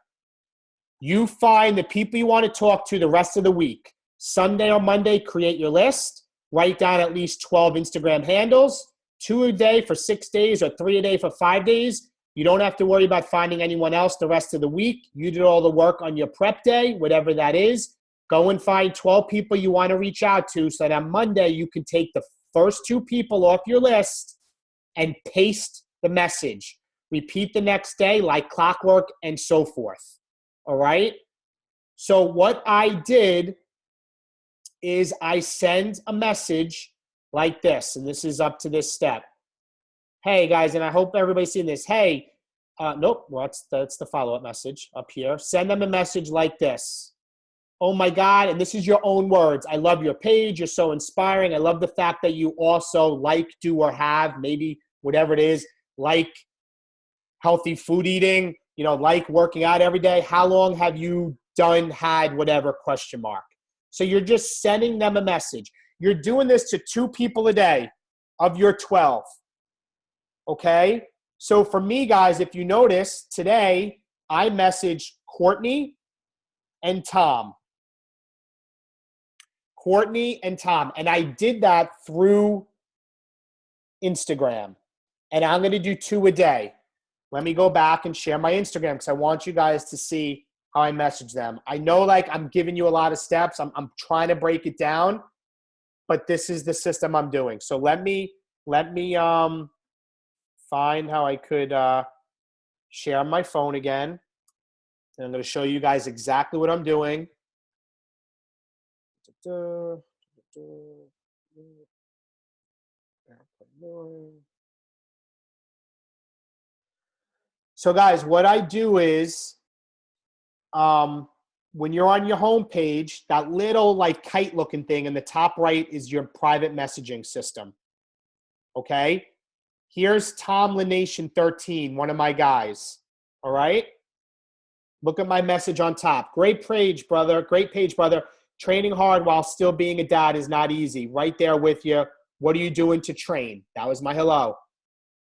You find the people you want to talk to the rest of the week. Sunday or Monday, create your list. Write down at least 12 Instagram handles. 2 a day for 6 days or 3 a day for 5 days. You don't have to worry about finding anyone else the rest of the week. You did all the work on your prep day, whatever that is. Go and find 12 people you want to reach out to so that on Monday you can take the first 2 people off your list and paste the message. Repeat the next day like clockwork and so forth. All right? So what I did is I send a message like this, and this is up to this step. Hey, guys, and I hope everybody's seeing this. Hey, nope, well, that's the follow-up message up here. Send them a message like this. Oh, my God, and this is your own words. I love your page. You're so inspiring. I love the fact that you also like, do, or have, maybe whatever it is, like healthy food eating, like working out every day. How long have you had whatever ? So you're just sending them a message. You're doing this to 2 people a day of your 12. Okay? So for me, guys, if you notice, today I messaged Courtney and Tom. Courtney and Tom. And I did that through Instagram. And I'm going to do 2 a day. Let me go back and share my Instagram because I want you guys to see how I message them. I know I'm giving you a lot of steps. I'm trying to break it down, but this is the system I'm doing. So let me find how I could share my phone again. And I'm going to show you guys exactly what I'm doing. So guys, what I do is when you're on your home page, that little kite looking thing in the top right is your private messaging system. Okay? Here's Tom Lanation 13, one of my guys. All right? Look at my message on top. Great page, brother. Great page, brother. Training hard while still being a dad is not easy. Right there with you. What are you doing to train? That was my hello.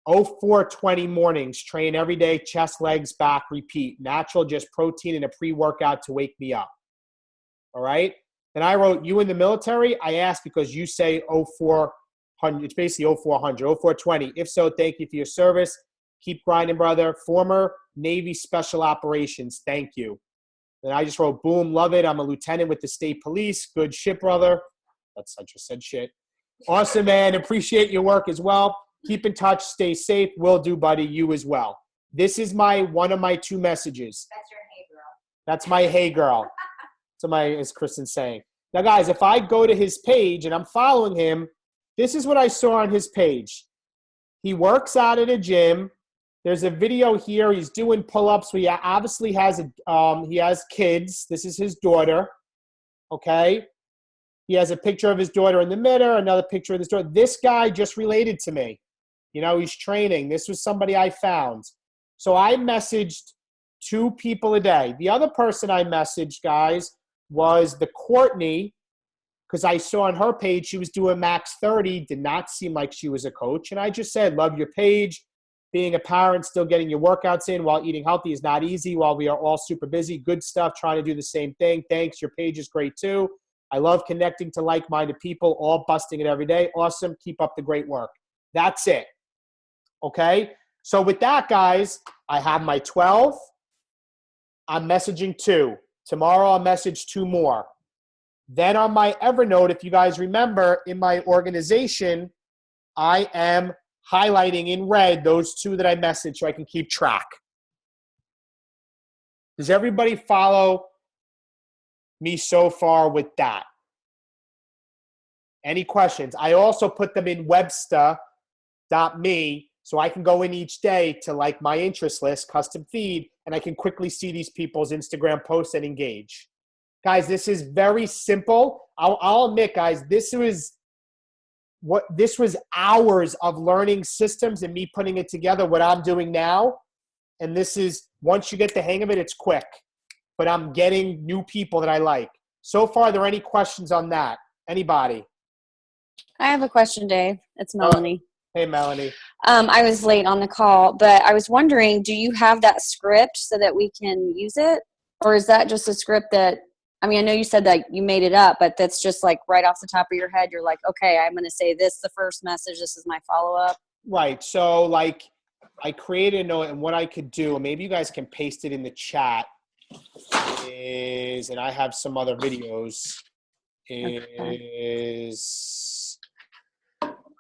0420 mornings. Train every day. Chest, legs, back, repeat. Natural, just protein and a pre-workout to wake me up. All right? Then I wrote, you in the military? I asked because you say 0400. It's basically 0400. 0420. If so, thank you for your service. Keep grinding, brother. Former Navy Special Operations. Thank you. Then I just wrote, boom, love it. I'm a lieutenant with the state police. Good shit, brother. I just said shit. Awesome, man. Appreciate your work as well. Keep in touch. Stay safe. Will do, buddy. You as well. This is one of my 2 messages. That's your hey girl. That's my hey girl. As Kristen's saying. Now, guys, if I go to his page and I'm following him, this is what I saw on his page. He works out at a gym. There's a video here. He's doing pull-ups. He obviously has he has kids. This is his daughter. Okay. He has a picture of his daughter in the middle, another picture of his daughter. This guy just related to me. You know, he's training. This was somebody I found. So I messaged 2 people a day. The other person I messaged, guys, was the Courtney, because I saw on her page she was doing max 30, did not seem like she was a coach. And I just said, love your page. Being a parent, still getting your workouts in while eating healthy is not easy while we are all super busy. Good stuff, trying to do the same thing. Thanks, your page is great too. I love connecting to like-minded people, all busting it every day. Awesome, keep up the great work. That's it, okay? So with that, guys, I have my 12. I'm messaging 2. Tomorrow I'll message 2 more. Then on my Evernote, if you guys remember, in my organization, I am highlighting in red those 2 that I messaged so I can keep track. Does everybody follow me so far with that? Any questions? I also put them in Webster.me so I can go in each day to like my interest list, custom feed, and I can quickly see these people's Instagram posts and engage. Guys, this is very simple. I'll admit, guys, this was hours of learning systems and me putting it together, what I'm doing now. And this is, once you get the hang of it, it's quick. But I'm getting new people that I like. So far, are there any questions on that? Anybody? I have a question, Dave. It's Melanie. Hey, Melanie. I was late on the call, but I was wondering, do you have that script so that we can use it? Or is that just a script that, I mean, I know you said that you made it up, but that's just like right off the top of your head. You're like, okay, I'm going to say this, the first message. This is my follow-up. Right. So like I created a note, and what I could do, maybe you guys can paste it in the chat, and I have some other videos, and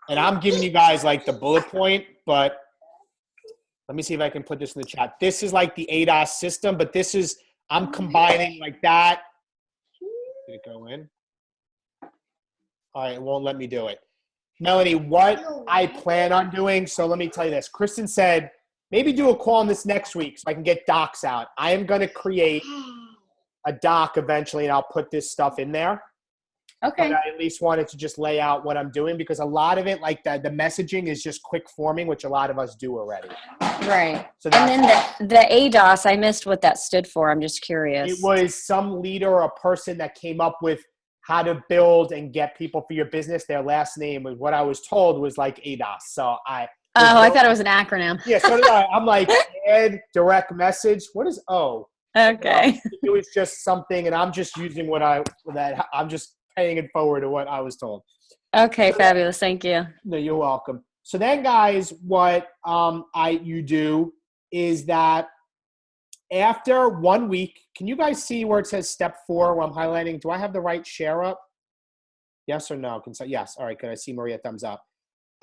I'm giving you guys like the bullet point, but let me see if I can put this in the chat. This is like the ADOS system, but I'm combining like that. Did it go in? All right, it won't let me do it. Melanie, what I plan on doing, so let me tell you this. Kristen said, maybe do a call on this next week so I can get docs out. I am going to create a doc eventually, and I'll put this stuff in there. Okay. But I at least wanted to just lay out what I'm doing, because a lot of it, like the messaging is just quick forming, which a lot of us do already. Right. So and then the ADOS, I missed what that stood for. I'm just curious. It was some leader or person that came up with how to build and get people for your business. Their last name was, what I was told, was like ADOS. So I thought it was an acronym. Yeah, so did I. I'm like, add direct message. What is O? Okay. It was just something, and I'm just using I'm just paying it forward to what I was told. Okay, fabulous. Thank you. No, you're welcome. So then, guys, what you do is that after 1 week, can you guys see where it says step 4 where I'm highlighting? Do I have the right share up? Yes or no? Yes. All right, good. I see Maria thumbs up.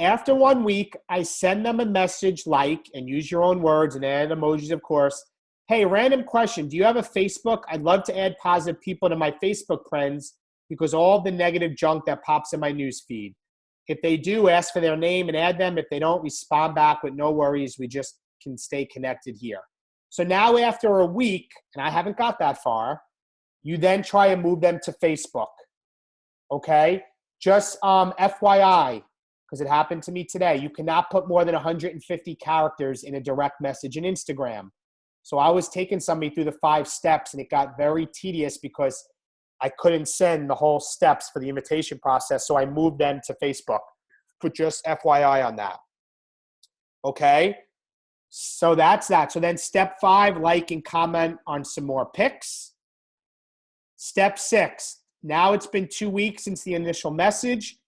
After 1 week, I send them a message and use your own words and add emojis, of course. Hey, random question. Do you have a Facebook? I'd love to add positive people to my Facebook friends because all the negative junk that pops in my news feed. If they do, ask for their name and add them. If they don't, respond back with no worries. We just can stay connected here. So now after a week, and I haven't got that far, you then try and move them to Facebook. Okay? Just FYI, because it happened to me today, you cannot put more than 150 characters in a direct message in Instagram. So I was taking somebody through the 5 steps, and it got very tedious because I couldn't send the whole steps for the invitation process, so I moved them to Facebook. Put just FYI on that. Okay? So that's that. So then step 5, like and comment on some more pics. Step 6, now it's been 2 weeks since the initial message.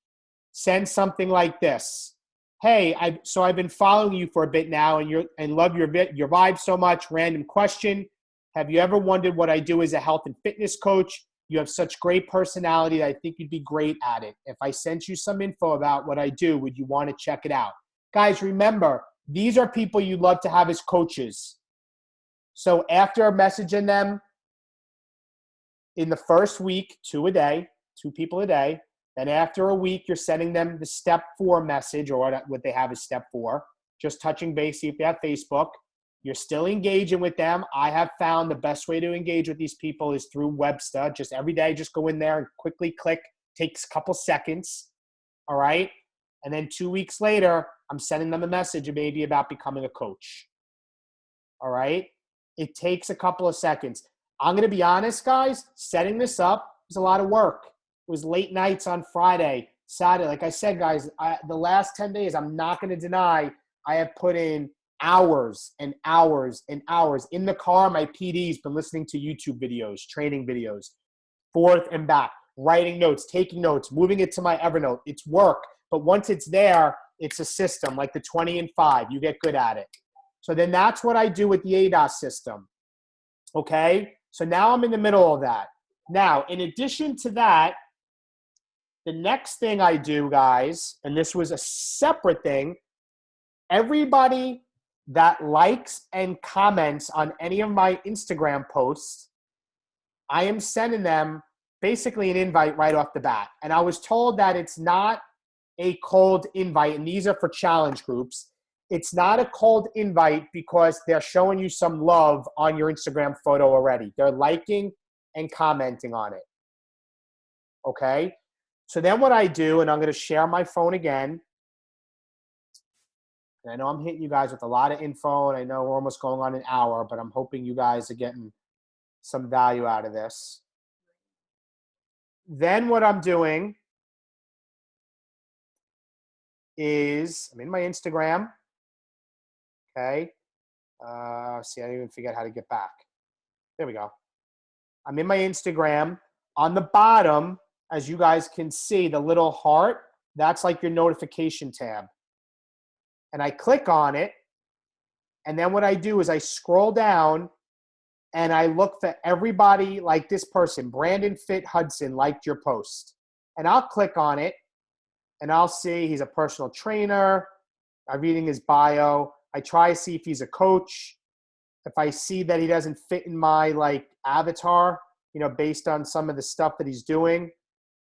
Send something like this. Hey, I've been following you for a bit now and love your vibe so much. Random question. Have you ever wondered what I do as a health and fitness coach? You have such great personality that I think you'd be great at it. If I sent you some info about what I do, would you want to check it out? Guys, remember, these are people you'd love to have as coaches. So after messaging them in the first week, 2 a day, 2 people a day, then after a week, you're sending them the step 4 message, or what they have is step 4, just touching base, see if they have Facebook. You're still engaging with them. I have found the best way to engage with these people is through Webster. Just every day, just go in there and quickly click. Takes a couple seconds, all right? And then 2 weeks later, I'm sending them a message maybe about becoming a coach, all right? It takes a couple of seconds. I'm going to be honest, guys, setting this up was a lot of work. It was late nights on Friday, Saturday. Like I said, guys, the last 10 days, I'm not going to deny I have put in hours and hours and hours. In the car, my PD's been listening to YouTube videos, training videos, forth and back, writing notes, taking notes, moving it to my Evernote. It's work. But once it's there, it's a system like the 20 and 5. You get good at it. So then that's what I do with the ADOS system. Okay? So now I'm in the middle of that. Now, in addition to that, the next thing I do, guys, and this was a separate thing, everybody that likes and comments on any of my Instagram posts, I am sending them basically an invite right off the bat. And I was told that it's not a cold invite, and these are for challenge groups. It's not a cold invite because they're showing you some love on your Instagram photo already. They're liking and commenting on it. Okay? So then what I do, and I'm going to share my phone again. And I know I'm hitting you guys with a lot of info, and I know we're almost going on an hour, but I'm hoping you guys are getting some value out of this. Then what I'm doing is I'm in my Instagram. Okay. See, I didn't even forget how to get back. There we go. I'm in my Instagram. On the bottom, as you guys can see, the little heart, that's like your notification tab. And I click on it. And then what I do is I scroll down and I look for everybody like this person, Brandon Fit Hudson, liked your post. And I'll click on it and I'll see he's a personal trainer. I'm reading his bio. I try to see if he's a coach. If I see that he doesn't fit in my like avatar, you know, based on some of the stuff that he's doing,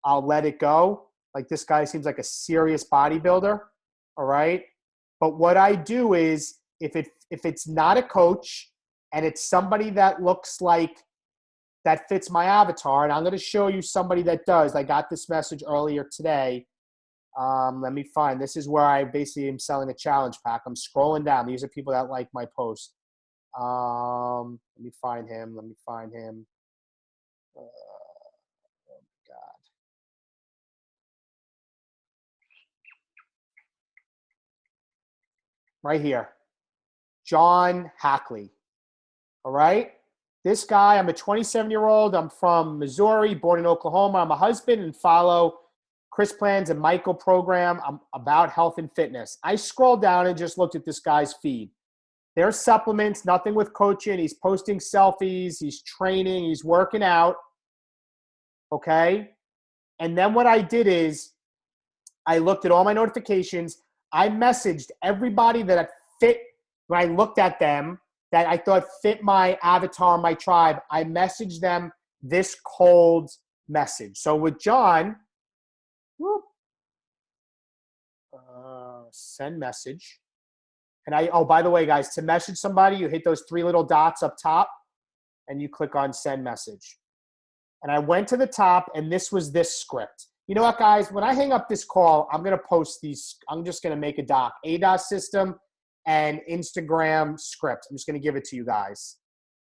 I'll let it go. Like this guy seems like a serious bodybuilder. All right. But what I do is if it's not a coach and it's somebody that looks like that fits my avatar, and I'm going to show you somebody that does. I got this message earlier today. Let me find. This is where I basically am selling a challenge pack. I'm scrolling down. These are people that like my post. Let me find him. Oh, God. Right here. John Hackley. All right? This guy, I'm a 27-year-old. I'm from Missouri, born in Oklahoma. I'm a husband and follow Chris Plans and Michael program. I'm about health and fitness. I scrolled down and just looked at this guy's feed. There's supplements, nothing with coaching. He's posting selfies. He's training. He's working out. Okay? And then what I did is I looked at all my notifications. I messaged everybody that fit when I looked at them that I thought fit my avatar, my tribe. I messaged them this cold message. So with John, send message. And oh, by the way, guys, to message somebody, you hit those 3 little dots up top and you click on send message. And I went to the top and this was this script. You know what, guys? When I hang up this call, I'm going to post these. I'm just going to make a doc, ADOS system and Instagram script. I'm just going to give it to you guys.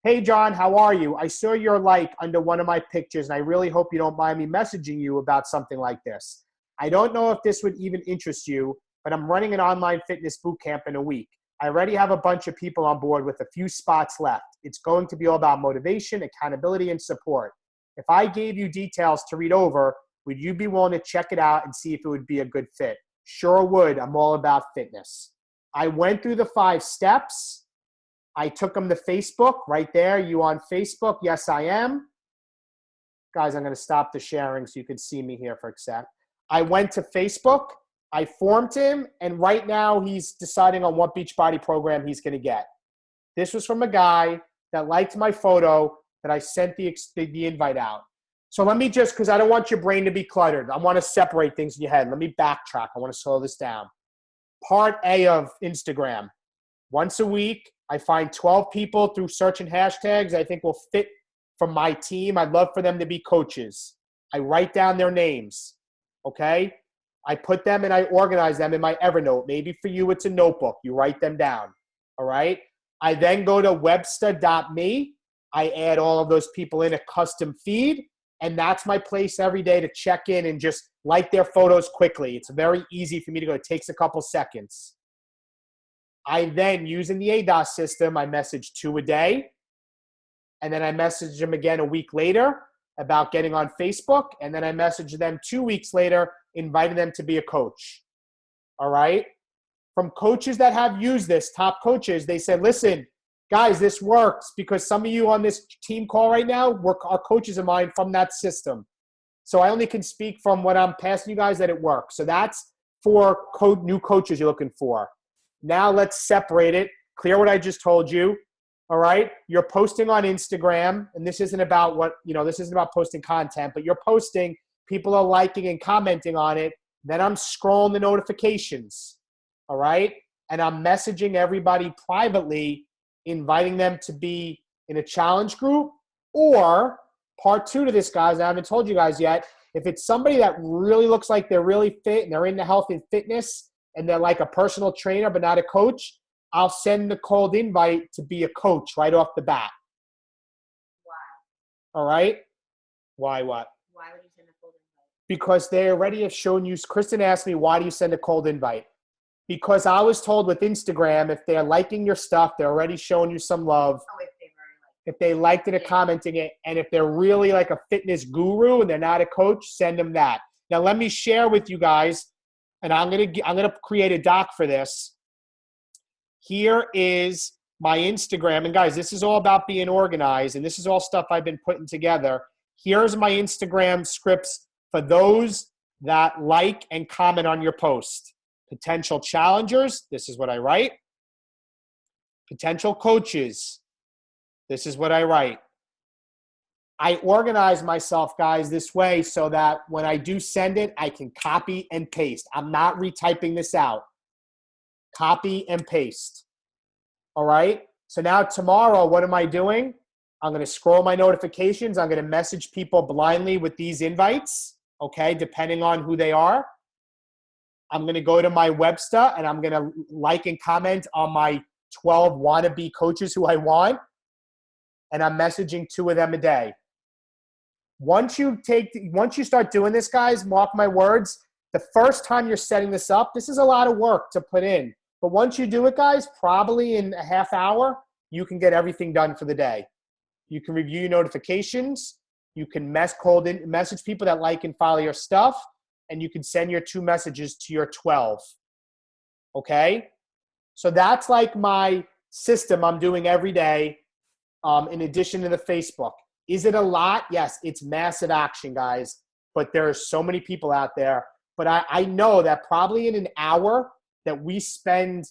Hey, John, how are you? I saw your like under one of my pictures, and I really hope you don't mind me messaging you about something like this. I don't know if this would even interest you, but I'm running an online fitness boot camp in a week. I already have a bunch of people on board with a few spots left. It's going to be all about motivation, accountability, and support. If I gave you details to read over, would you be willing to check it out and see if it would be a good fit? Sure would. I'm all about fitness. I went through the 5 steps. I took them to Facebook right there. You on Facebook? Yes, I am. guys, I'm going to stop the sharing so you can see me here for a sec. I went to Facebook, I formed him, and right now he's deciding on what Beachbody program he's going to get. This was from a guy that liked my photo that I sent the invite out. So let me just, because I don't want your brain to be cluttered. I want to separate things in your head. Let me backtrack. I want to slow this down. Part A of Instagram. Once a week, I find 12 people through searching hashtags I think will fit for my team. I'd love for them to be coaches. I write down their names, okay? I put them and I organize them in my Evernote. Maybe for you, it's a notebook. You write them down, all right? I then go to webster.me. I add all of those people in a custom feed, and that's my place every day to check in and just like their photos quickly. It's very easy for me to go. It takes a couple seconds. I then, using the ADOS system, I message 2 a day, and then I message them again a week later about getting on Facebook, and then I message them 2 weeks later, inviting them to be a coach, all right? From coaches that have used this, top coaches, they said, listen, guys, this works because some of you on this team call right now are coaches of mine from that system. So I only can speak from what I'm passing you guys that it works. So that's for new coaches you're looking for. Now let's separate it. Clear what I just told you. All right. You're posting on Instagram, and this isn't about this isn't about posting content, but you're posting, people are liking and commenting on it. Then I'm scrolling the notifications. All right. And I'm messaging everybody privately, inviting them to be in a challenge group. Or part 2 to this, guys, I haven't told you guys yet. If it's somebody that really looks like they're really fit and they're into health and fitness and they're like a personal trainer but not a coach, I'll send the cold invite to be a coach right off the bat. Wow. All right? Why what? Why would you send a cold invite? Because they already have shown you. Kristen asked me, why do you send a cold invite? Because I was told with Instagram, if they're liking your stuff, they're already showing you some love. Oh, If they liked it or commenting it, and if they're really like a fitness guru and they're not a coach, send them that. Now let me share with you guys, and I'm gonna create a doc for this. Here is my Instagram, and guys, this is all about being organized, and this is all stuff I've been putting together. Here's my Instagram scripts for those that like and comment on your post. Potential challengers, this is what I write. Potential coaches, this is what I write. I organize myself, guys, this way so that when I do send it, I can copy and paste. I'm not retyping this out. Copy and paste. All right? So now tomorrow, what am I doing? I'm going to scroll my notifications. I'm going to message people blindly with these invites, okay, depending on who they are. I'm going to go to my Webster, and I'm going to like and comment on my 12 wannabe coaches who I want. And I'm messaging 2 of them a day. Once you start doing this, guys, mark my words, the first time you're setting this up, this is a lot of work to put in. But once you do it, guys, probably in a half hour, you can get everything done for the day. You can review your notifications. You can message people that like and follow your stuff. And you can send your 2 messages to your 12. Okay? So that's like my system I'm doing every day. In addition to the Facebook. Is it a lot? Yes, it's massive action, guys. But there are so many people out there. But I know that probably in an hour that we spend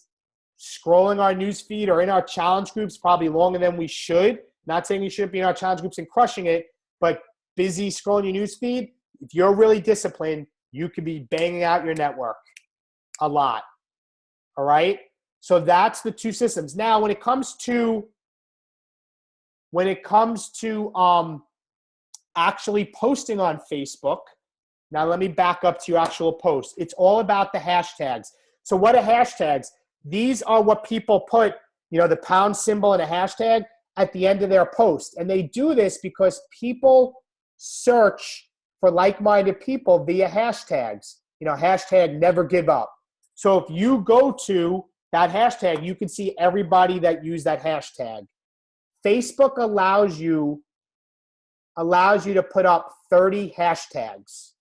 scrolling our newsfeed or in our challenge groups, probably longer than we should. Not saying we shouldn't be in our challenge groups and crushing it, but busy scrolling your newsfeed. If you're really disciplined, you could be banging out your network a lot. All right? So that's the 2 systems. Now, when it comes to actually posting on Facebook, now let me back up to your actual post. It's all about the hashtags. So what are hashtags? These are what people put, the pound symbol and a hashtag at the end of their post. And they do this because people search for like-minded people via hashtags. Hashtag never give up. So if you go to that hashtag, you can see everybody that used that hashtag. Facebook allows you to put up 30 hashtags.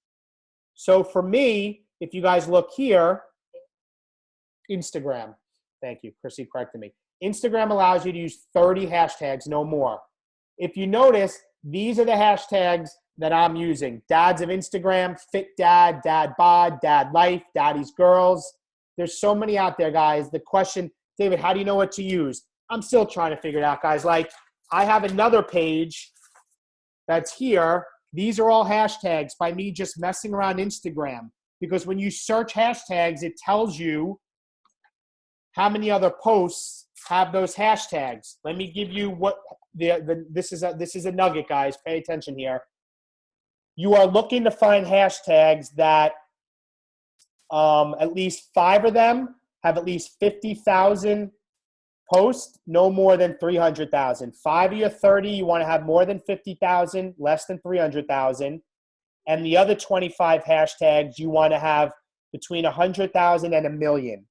So for me, if you guys look here, Instagram, thank you, Chrissy corrected me. Instagram allows you to use 30 hashtags, no more. If you notice, these are the hashtags that I'm using. Dads of Instagram, Fit Dad, Dad Bod, Dad Life, Daddy's Girls. There's so many out there, guys. The question, David, how do you know what to use? I'm still trying to figure it out, guys. Like, I have another page that's here. These are all hashtags by me just messing around Instagram. Because when you search hashtags, it tells you how many other posts have those hashtags. Let me give you what this is a nugget, guys. Pay attention here. You are looking to find hashtags that at least 5 of them have at least 50,000 posts, no more than 300,000. 5 of your 30, you want to have more than 50,000, less than 300,000. And the other 25 hashtags, you want to have between 100,000 and 1 million.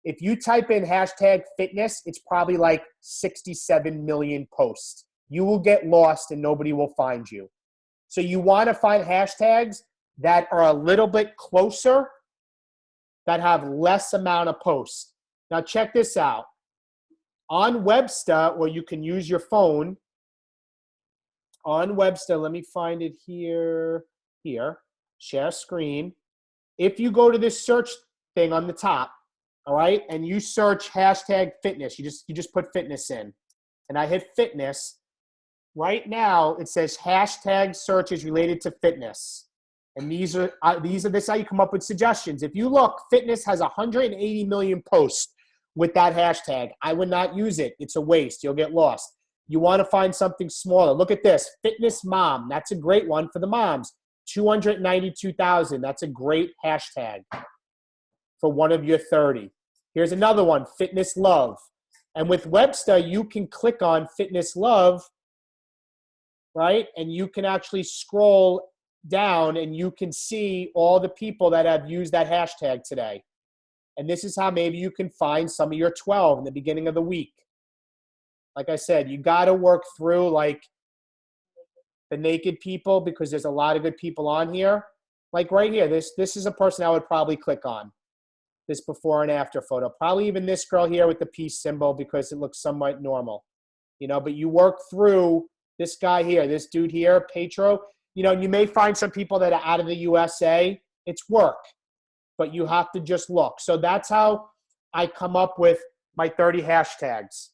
If you type in hashtag fitness, it's probably like 67 million posts. You will get lost and nobody will find you. So you want to find hashtags that are a little bit closer, that have less amount of posts. Now check this out. On Webster, or you can use your phone. On Webster, let me find it here. Here, share screen. If you go to this search thing on the top, all right, and you search hashtag fitness, you just put fitness in, and I hit fitness. Right now, it says hashtag searches related to fitness. And this is how you come up with suggestions. If you look, fitness has 180 million posts with that hashtag. I would not use it. It's a waste. You'll get lost. You want to find something smaller. Look at this. Fitness mom. That's a great one for the moms. 292,000. That's a great hashtag for one of your 30. Here's another one. Fitness love. And with Webster, you can click on fitness love, right? And you can actually scroll down and you can see all the people that have used that hashtag today. And this is how maybe you can find some of your 12 in the beginning of the week. Like I said, you got to work through like the naked people because there's a lot of good people on here. Like right here, this is a person I would probably click on. This before and after photo. Probably even this girl here with the peace symbol because it looks somewhat normal. You know, but you work through this guy here, this dude here, Petro. You know, you may find some people that are out of the USA. It's work, but you have to just look. So that's how I come up with my 30 hashtags.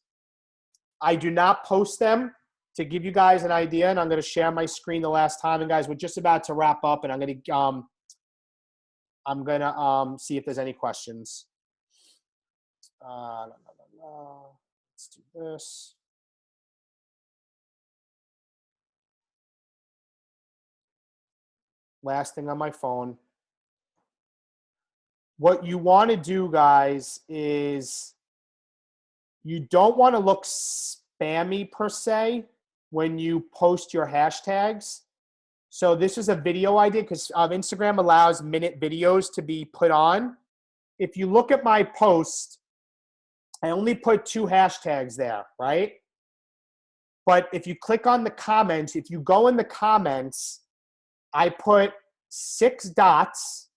I do not post them to give you guys an idea, and I'm going to share my screen the last time. And guys, we're just about to wrap up, and I'm going to see if there's any questions. Let's do this. Last thing on my phone. What you want to do, guys, is you don't want to look spammy per se when you post your hashtags. So this is a video I did because Instagram allows minute videos to be put on. If you look at my post, I only put 2 hashtags there, right? But if you click on the comments, if you go in the comments, I put 6 dots.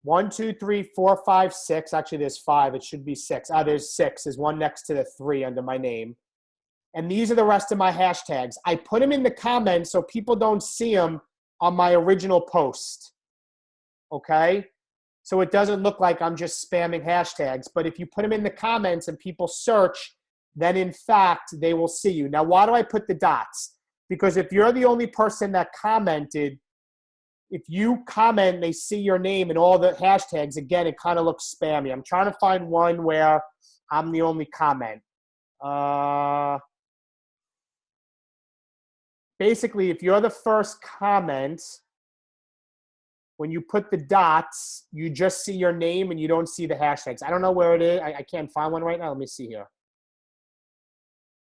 1, 2, 3, 4, 5, 6. Actually, there's 5. It should be 6. There's 6. There's one next to the 3 under my name. And these are the rest of my hashtags. I put them in the comments so people don't see them on my original post. Okay? So it doesn't look like I'm just spamming hashtags. But if you put them in the comments and people search, then in fact, they will see you. Now, why do I put the dots? Because if you're the only person that commented, if you comment, they see your name and all the hashtags, again, it kind of looks spammy. I'm trying to find one where I'm the only comment. Basically, if you're the first comment, when you put the dots, you just see your name and you don't see the hashtags. I don't know where it is. I can't find one right now. Let me see here.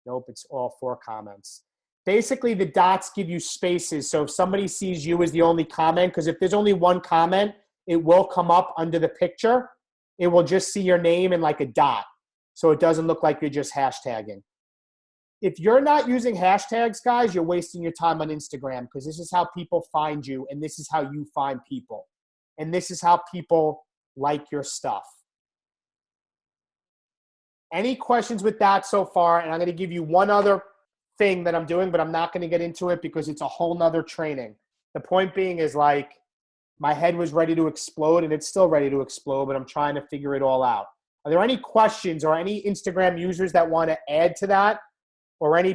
Nope, it's all 4 comments. Basically, the dots give you spaces. So if somebody sees you as the only comment, because if there's only one comment, it will come up under the picture. It will just see your name and like a dot. So it doesn't look like you're just hashtagging. If you're not using hashtags, guys, you're wasting your time on Instagram because this is how people find you and this is how you find people. And this is how people like your stuff. Any questions with that so far? And I'm going to give you one other thing that I'm doing, but I'm not going to get into it because it's a whole nother training. The point being is like my head was ready to explode and it's still ready to explode, but I'm trying to figure it all out. Are there any questions or any Instagram users that want to add to that, or any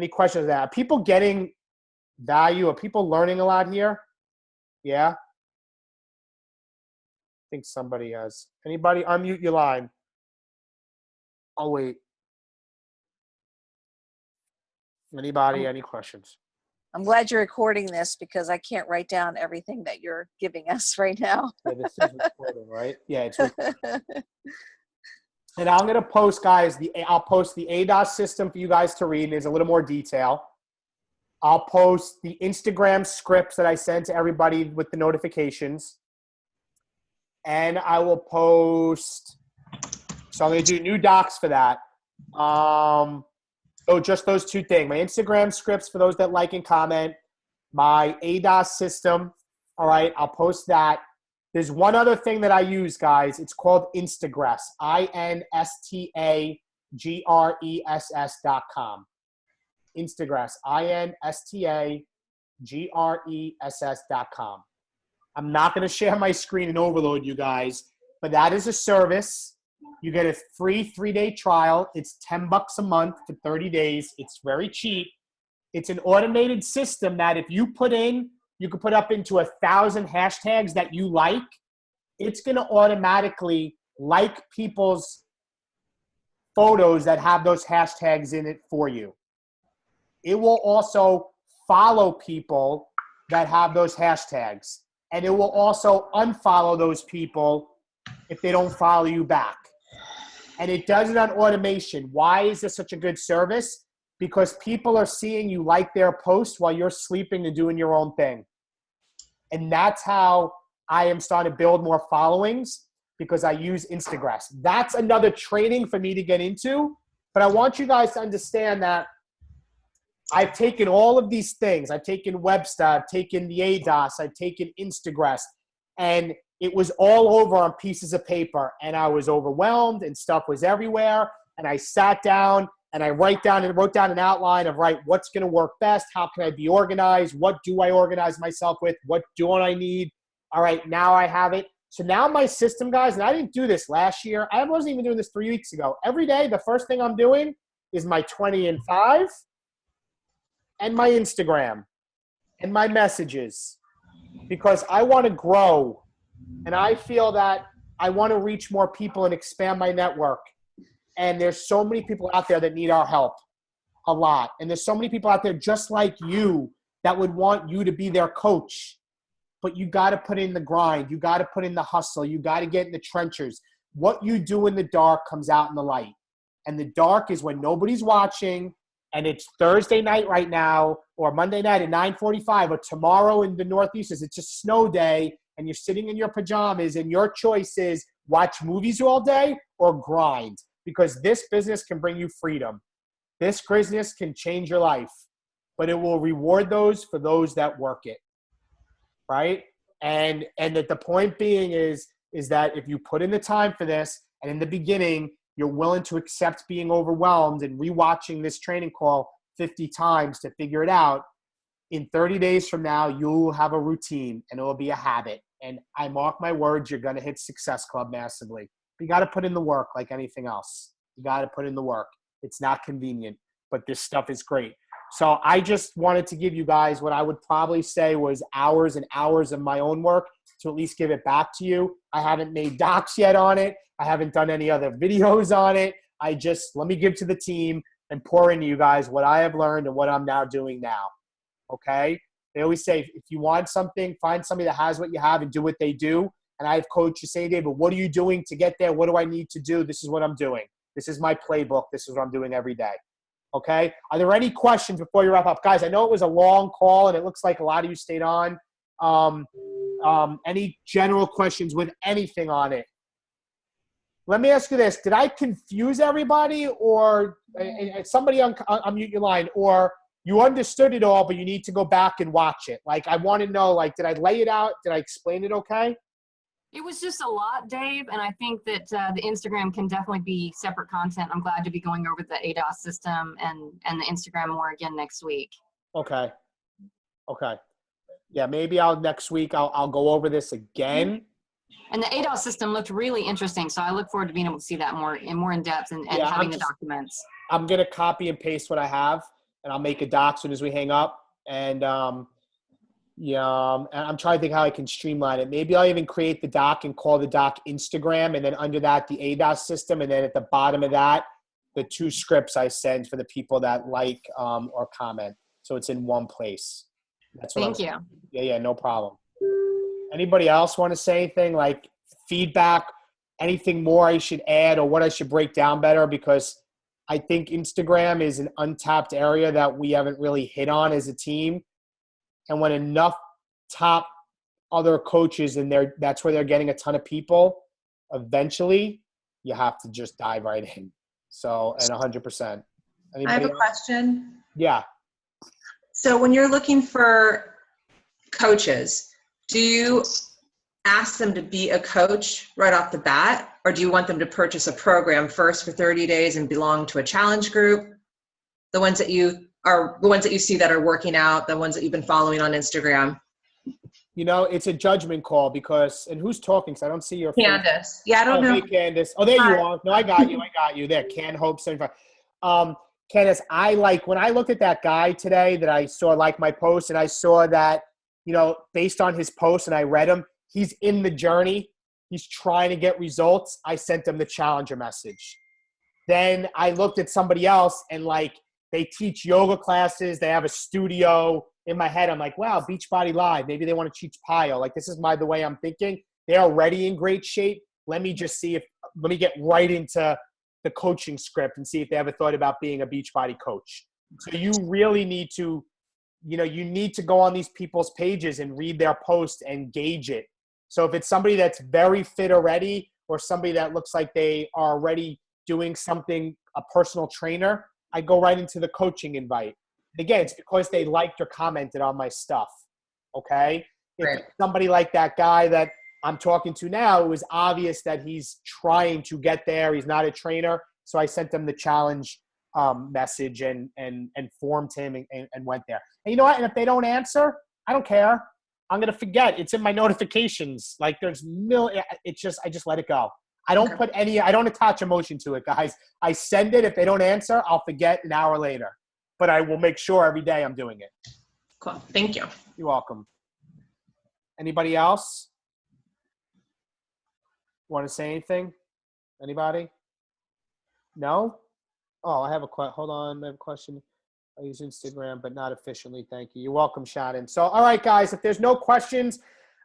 questions that are people getting value? Are people learning a lot here? Yeah. I think somebody has. Anybody unmute your line? I'll wait. Anybody, any questions? I'm glad you're recording this because I can't write down everything that you're giving us right now. Yeah, this is recording, right? Yeah, it's recording. And I'm going to post, guys, I'll post the ADOS system for you guys to read. There's a little more detail. I'll post the Instagram scripts that I send to everybody with the notifications. And I will post, so I'm going to do new docs for that. Just those two things. My Instagram scripts for those that like and comment. My ADOS system. All right, I'll post that. There's one other thing that I use, guys. It's called Instagress. INSTAGRESS.com. Instagress. INSTAGRESS.com. I'm not going to share my screen and overload you guys, but that is a service. You get a free 3-day trial. It's $10 a month for 30 days. It's very cheap. It's an automated system that if you put in, you can put up into 1,000 hashtags that you like. It's going to automatically like people's photos that have those hashtags in it for you. It will also follow people that have those hashtags. And it will also unfollow those people if they don't follow you back. And it does it on automation. Why is this such a good service? Because people are seeing you like their posts while you're sleeping and doing your own thing. And that's how I am starting to build more followings, because I use Instagram. That's another training for me to get into. But I want you guys to understand that I've taken all of these things. I've taken Webster, I've taken the ADOS, I've taken Instagram, and it was all over on pieces of paper, and I was overwhelmed and stuff was everywhere. And I sat down and I wrote down an outline of, right, what's going to work best? How can I be organized? What do I organize myself with? What don't I need? All right, now I have it. So now my system, guys, and I didn't do this last year. I wasn't even doing this 3 weeks ago. Every day, the first thing I'm doing is my 20 and 5 and my Instagram and my messages, because I want to grow. And I feel that I want to reach more people and expand my network. And there's so many people out there that need our help a lot. And there's so many people out there just like you that would want you to be their coach. But you got to put in the grind. You got to put in the hustle. You got to get in the trenches. What you do in the dark comes out in the light. And the dark is when nobody's watching, and it's Thursday night right now, or Monday night at 9:45, or tomorrow in the Northeast it's a snow day, and you're sitting in your pajamas, and your choice is watch movies all day or grind, because this business can bring you freedom. This business can change your life, but it will reward those for those that work it, right? And that the point being is that if you put in the time for this, and in the beginning you're willing to accept being overwhelmed and rewatching this training call 50 times to figure it out, in 30 days from now, you'll have a routine and it will be a habit. And I mark my words, you're going to hit Success Club massively. But you got to put in the work like anything else. You got to put in the work. It's not convenient, but this stuff is great. So I just wanted to give you guys what I would probably say was hours and hours of my own work to at least give it back to you. I haven't made docs yet on it. I haven't done any other videos on it. Let me give to the team and pour into you guys what I have learned and what I'm now doing now. Okay? They always say, if you want something, find somebody that has what you have and do what they do. And I have coaches saying, David, what are you doing to get there? What do I need to do? This is what I'm doing. This is my playbook. This is what I'm doing every day. Okay? Are there any questions before you wrap up? Guys, I know it was a long call and it looks like a lot of you stayed on. Any general questions with anything on it? Let me ask you this. Did I confuse everybody, or somebody unmute your line, or you understood it all, but you need to go back and watch it? Like, I want to know, like, did I lay it out? Did I explain it okay? It was just a lot, Dave, and I think that the Instagram can definitely be separate content. I'm glad to be going over the ADOS system and the Instagram more again next week. Okay. Yeah, maybe next week I'll go over this again. And the ADOS system looked really interesting, so I look forward to being able to see that more in depth and having the documents. I'm gonna copy and paste what I have, and I'll make a doc as soon as we hang up. And and I'm trying to think how I can streamline it. Maybe I'll even create the doc and call the doc Instagram, and then under that the ADOS system, and then at the bottom of that the 2 scripts I send for the people that like or comment. So it's in one place. That's what Thank you. Yeah, no problem. Anybody else want to say anything, like feedback, anything more I should add or what I should break down better? Because I think Instagram is an untapped area that we haven't really hit on as a team. And when enough top other coaches in there, that's where they're getting a ton of people, eventually you have to just dive right in. So, and 100%. I have a question. Yeah. So when you're looking for coaches, do you ask them to be a coach right off the bat, or do you want them to purchase a program first for 30 days and belong to a challenge group? The ones that you see that are working out, the ones that you've been following on Instagram. It's a judgment call because, and who's talking? Because I don't see your face. Candace. Yeah, I don't know. Hey, Candace. Oh, there you are. No, I got you. There, Can Hope 75. Candace, when I looked at that guy today that I saw like my post, and I saw that, based on his post, and I read him, he's in the journey. He's trying to get results. I sent him the challenger message. Then I looked at somebody else, and they teach yoga classes. They have a studio. In my head, I'm like, wow, Beachbody Live. Maybe they want to teach Pio. This is the way I'm thinking. They're already in great shape. Let me get right into the coaching script and see if they ever thought about being a Beachbody coach. So you really need to, you need to go on these people's pages and read their posts and gauge it. So if it's somebody that's very fit already, or somebody that looks like they are already doing something, a personal trainer, I go right into the coaching invite. Again, it's because they liked or commented on my stuff, okay? If it's somebody like that guy that I'm talking to now, it was obvious that he's trying to get there. He's not a trainer. So I sent him the challenge message and formed him and went there. And you know what? And if they don't answer, I don't care. I'm going to forget. It's in my notifications. I just let it go. I don't I don't attach emotion to it, guys. I send it. If they don't answer, I'll forget an hour later. But I will make sure every day I'm doing it. Cool. Thank you. You're welcome. Anybody else want to say anything? Anybody? No? Oh, I have hold on. I have a question. I use Instagram, but not efficiently. Thank you. You're welcome, Shannon. So, all right, guys, if there's no questions,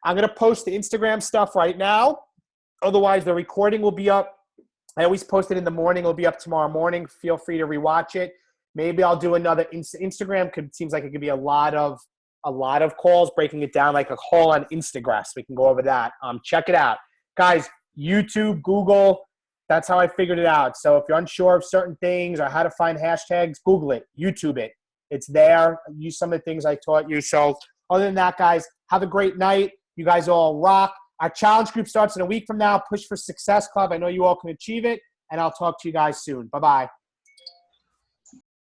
I'm going to post the Instagram stuff right now. Otherwise, the recording will be up. I always post it in the morning. It'll be up tomorrow morning. Feel free to rewatch it. Maybe I'll do another Instagram. Seems like it could be a lot of calls, breaking it down like a call on Instagram. So we can go over that. Check it out. Guys, YouTube, Google, that's how I figured it out. So if you're unsure of certain things or how to find hashtags, Google it, YouTube it. It's there. Use some of the things I taught you. So other than that, guys, have a great night. You guys all rock. Our challenge group starts in a week from now. Push for Success Club. I know you all can achieve it. And I'll talk to you guys soon. Bye-bye.